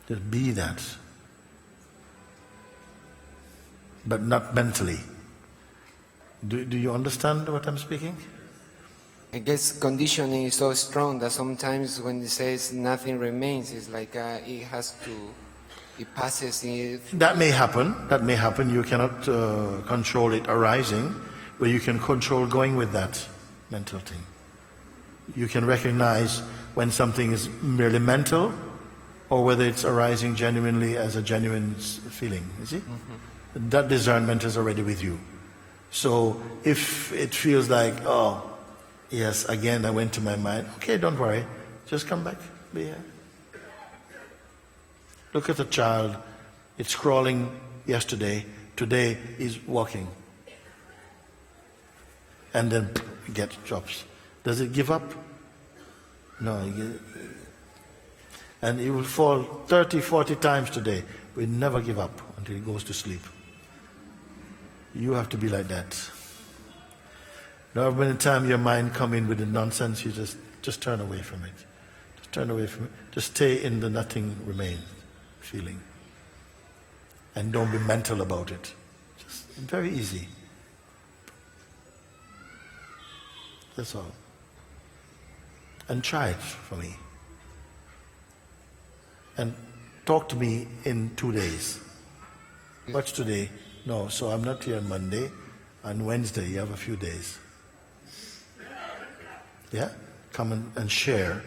Just be that. But not mentally. Do you understand what I'm speaking? I guess conditioning is so strong that sometimes when it says nothing remains, it's like it passes in. That may happen. That may happen. You cannot control it arising, but you can control going with that mental thing. You can recognize when something is merely mental, or whether it's arising genuinely as a genuine feeling. You see? Mm-hmm. That discernment is already with you. So if it feels like, oh, yes, again I went to my mind, okay, don't worry, just come back, be here. Look at a child, it's crawling yesterday, today is walking. And then it drops. Does it give up? No. And it will fall 30, 40 times today, but it never give up until it goes to sleep. You have to be like that. Now, when the time your mind come in with the nonsense, you just turn away from it. Just turn away from it. Just stay in the nothing remains feeling. And don't be mental about it. Just very easy. That's all. And try it for me. And talk to me in 2 days. What's today? No, so I'm not here on Monday. On Wednesday, you have a few days. Yeah? Come and share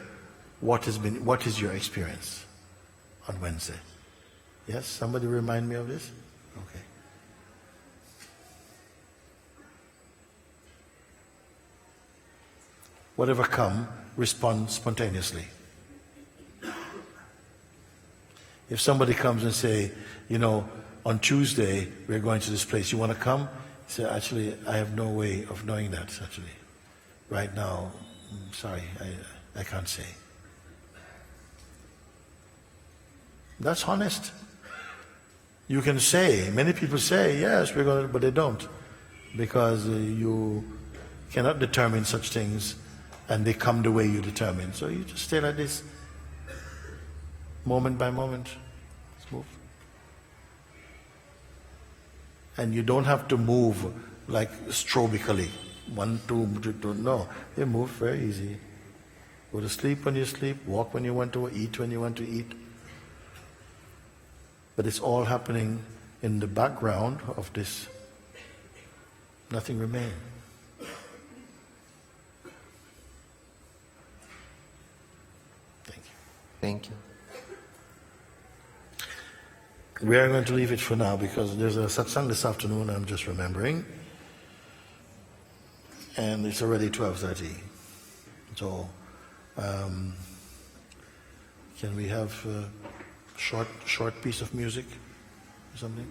what is your experience on Wednesday. Yes? Somebody remind me of this? Okay. Whatever come, respond spontaneously. If somebody comes and say, on Tuesday we're going to this place, you want to come? Say, actually, I have no way of knowing that, actually. Right now, sorry, I can't say. That's honest. You can say, many people say, yes, we're going to, but they don't. Because you cannot determine such things, and they come the way you determine. So you just stay like this, moment by moment. Let's move. And you don't have to move like strobically. 1, 2, 2, no. You move very easy. Go to sleep when you sleep, walk when you want to, eat when you want to eat. But it's all happening in the background of this nothing remains. Thank you. Thank you. We are going to leave it for now because there's a satsang this afternoon, I'm just remembering. And it's already 12:30. So, can we have a short piece of music or something?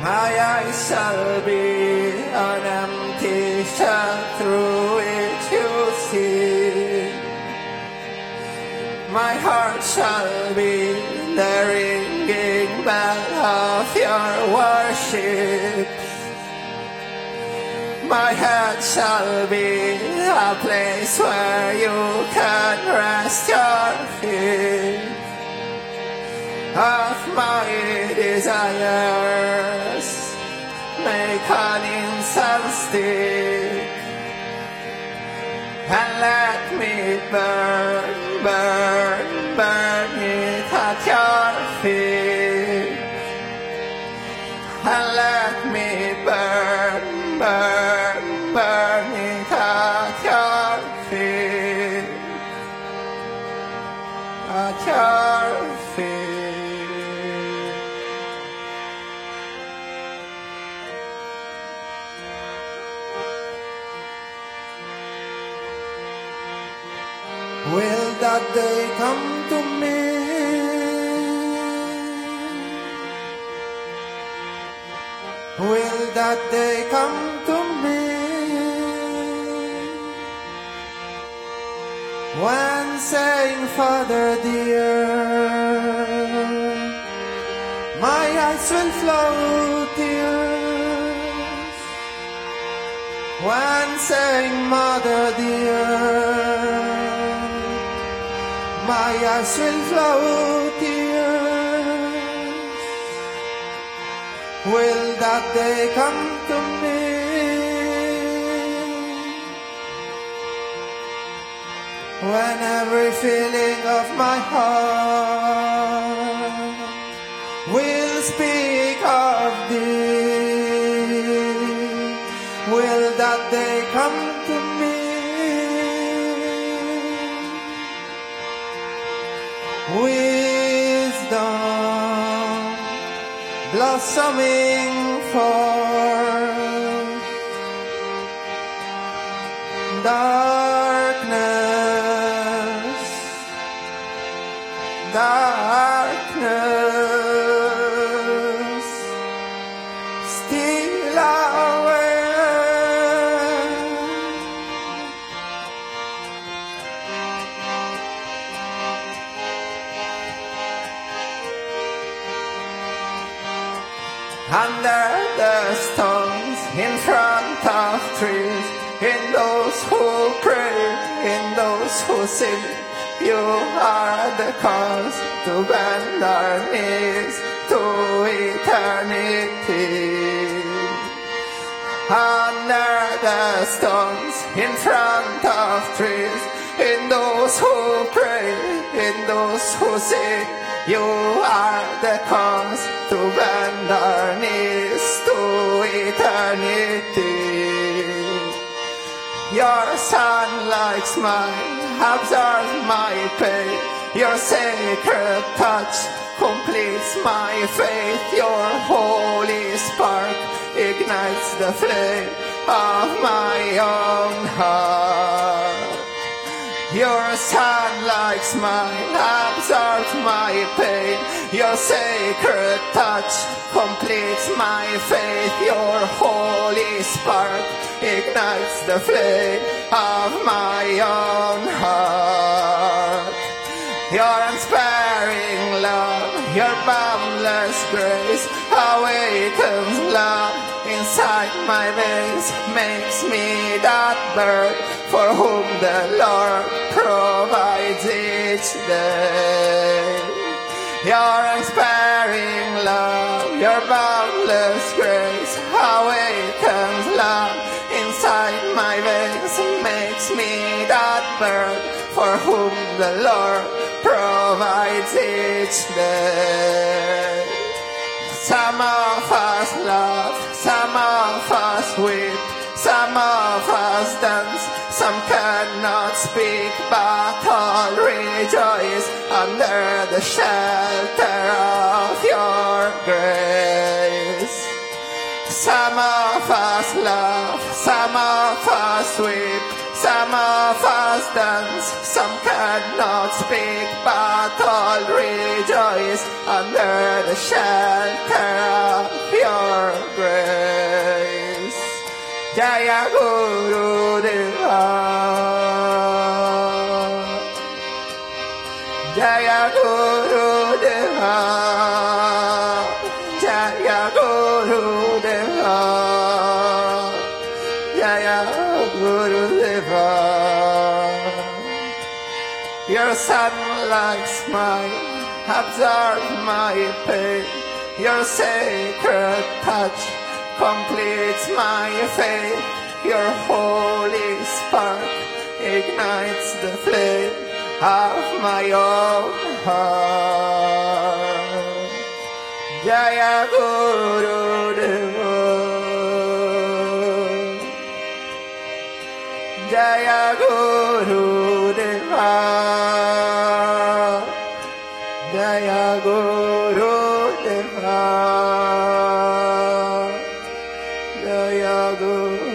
My eyes shall be an empty shell through which you see. My heart shall be the ringing bell of your worship. My head shall be a place where you can rest your feet. Of my desires, make an incense stick, and let me burn, burn, burn it at your feet. And let me burn, burn, burn it at your feet. At your feet. Will that day come to me? Will that day come to me? When saying, Father dear, my eyes will flow tears. When saying, Mother dear, my eyes will flow tears. Will that day come to me? When every feeling of my heart will speak of thee. Will that day come to me? Wisdom blossoming forth, darkness, darkness, still away. Under the stones, in front of trees, in those who pray, in those who sing, you are the cause to bend our knees to eternity. Under the stones, in front of trees, in those who pray, in those who sing, you are the cause to bend our knees to eternity. Your sunlight smile absorbs my pain. Your sacred touch completes my faith. Your holy spark ignites the flame of my own heart. Your sunlight smile absorbs my pain. Your sacred touch completes my faith. Your holy spark ignites the flame of my own heart. Your unsparing love, your boundless grace awakens love inside my veins, makes me that bird for whom the Lord provides each day. Your unsparing love, your boundless grace awakens love inside my veins, makes me that bird for whom the Lord provides each day. Some of us love, some of us weep, some of us dance, some cannot speak, but all rejoice under the shelter of your grace. Some of us love, some of us weep, some of us dance, some cannot speak, but all rejoice under the shelter of your Gurudeva. Jaya Gurudeva. Jaya Gurudeva. Jaya Gurudeva. Your sunlight smile absorbs my pain. Your sacred touch completes my faith. Your holy spark ignites the flame of my own heart. Jaya Gurudeva. Jaya Gurudeva. Jaya Gurudeva. Jaya Gurudeva.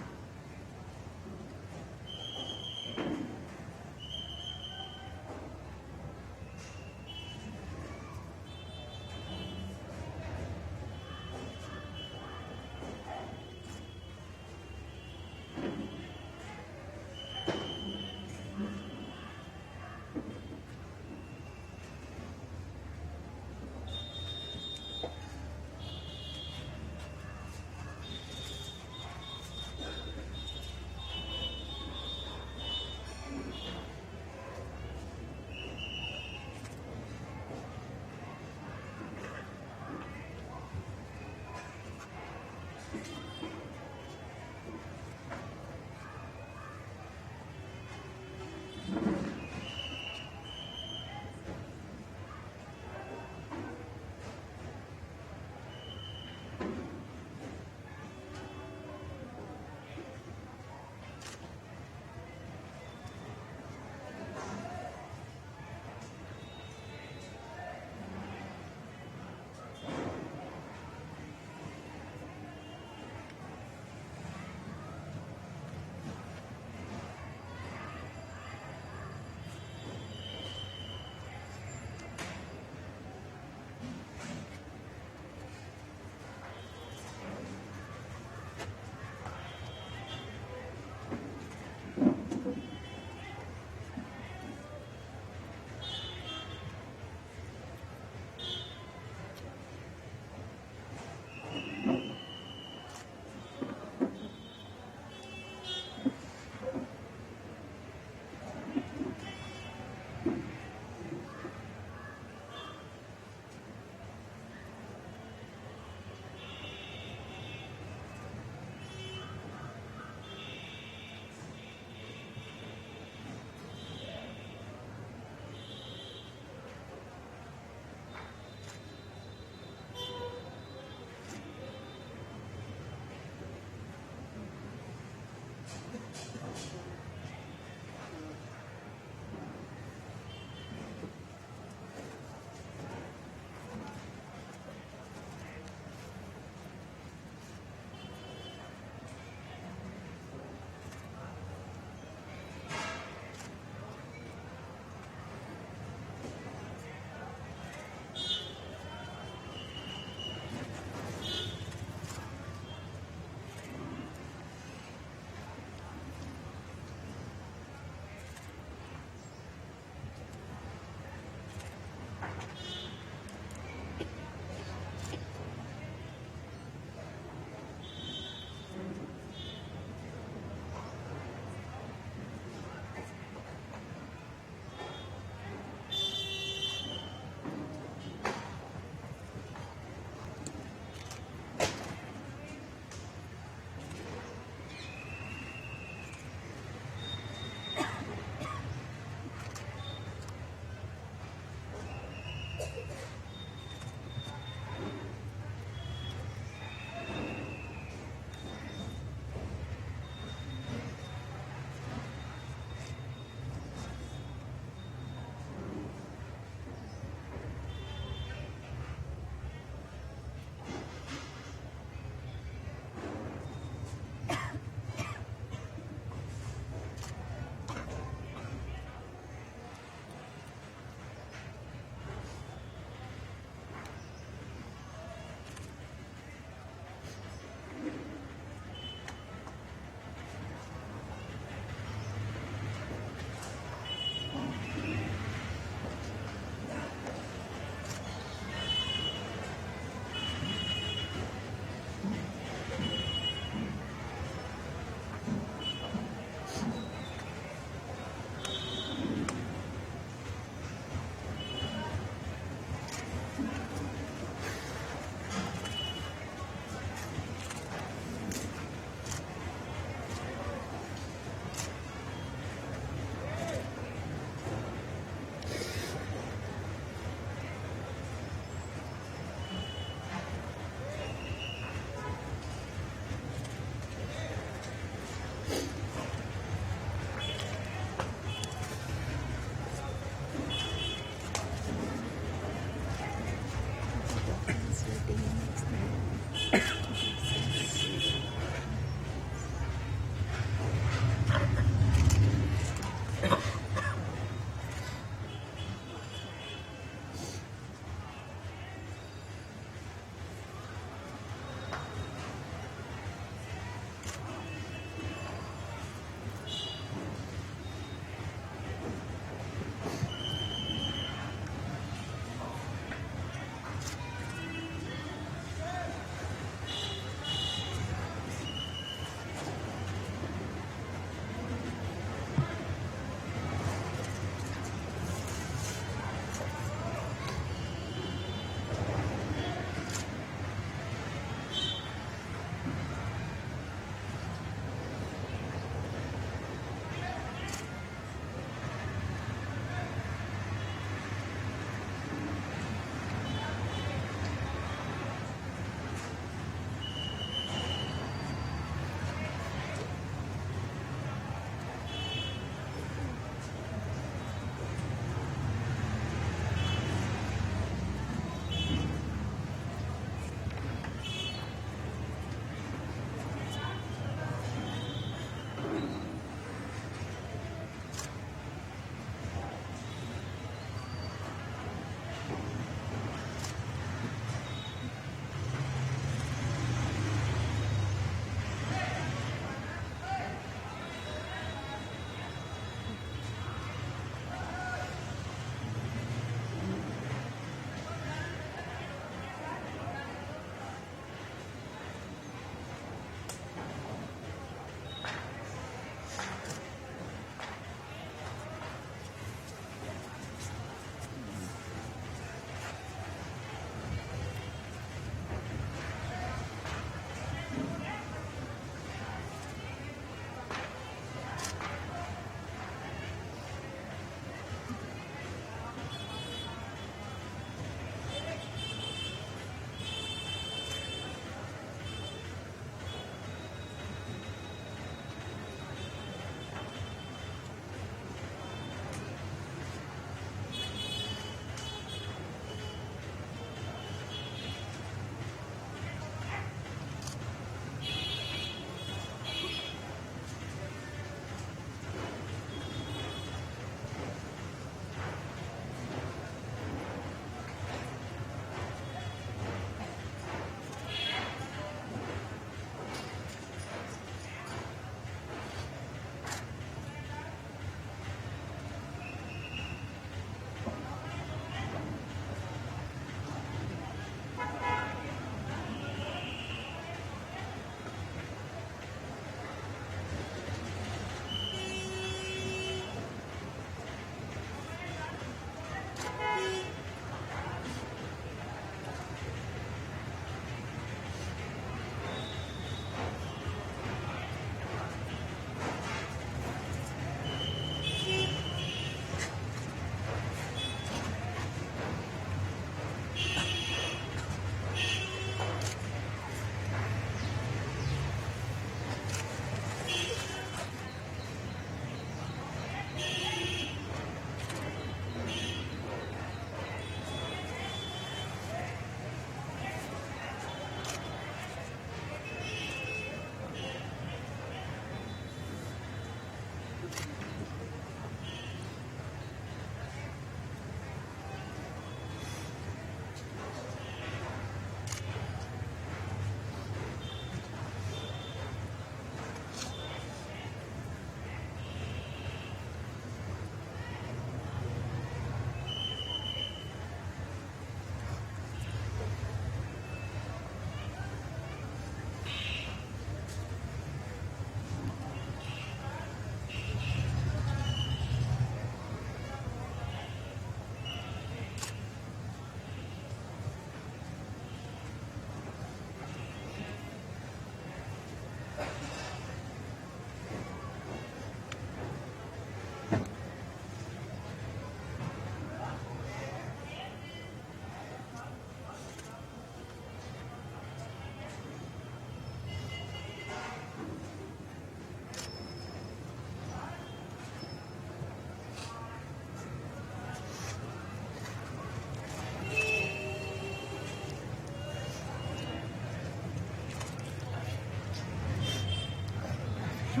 I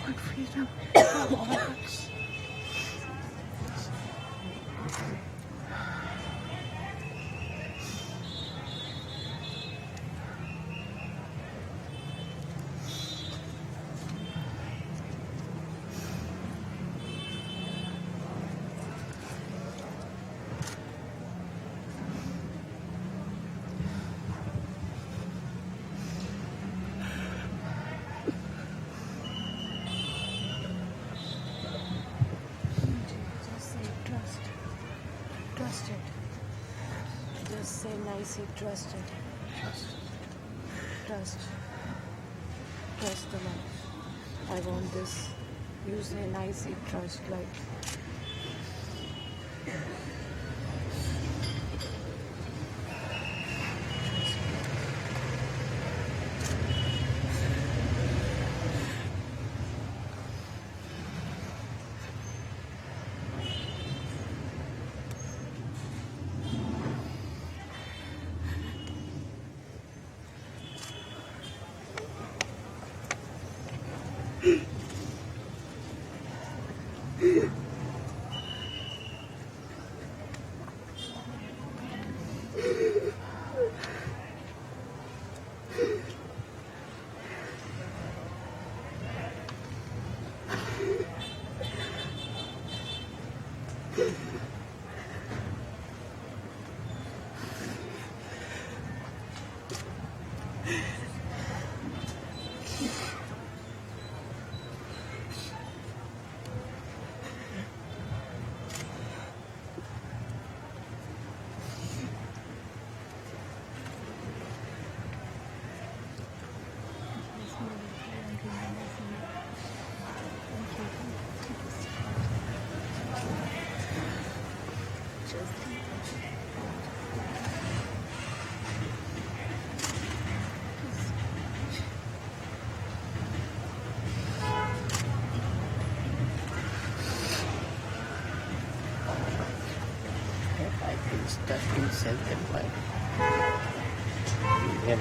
want freedom from all of us. Just say trust. Trust it. Just say nicely, trust it. Trust. Trust the life. I want this. You say nicely, trust life. Touch himself and mind. Yeah.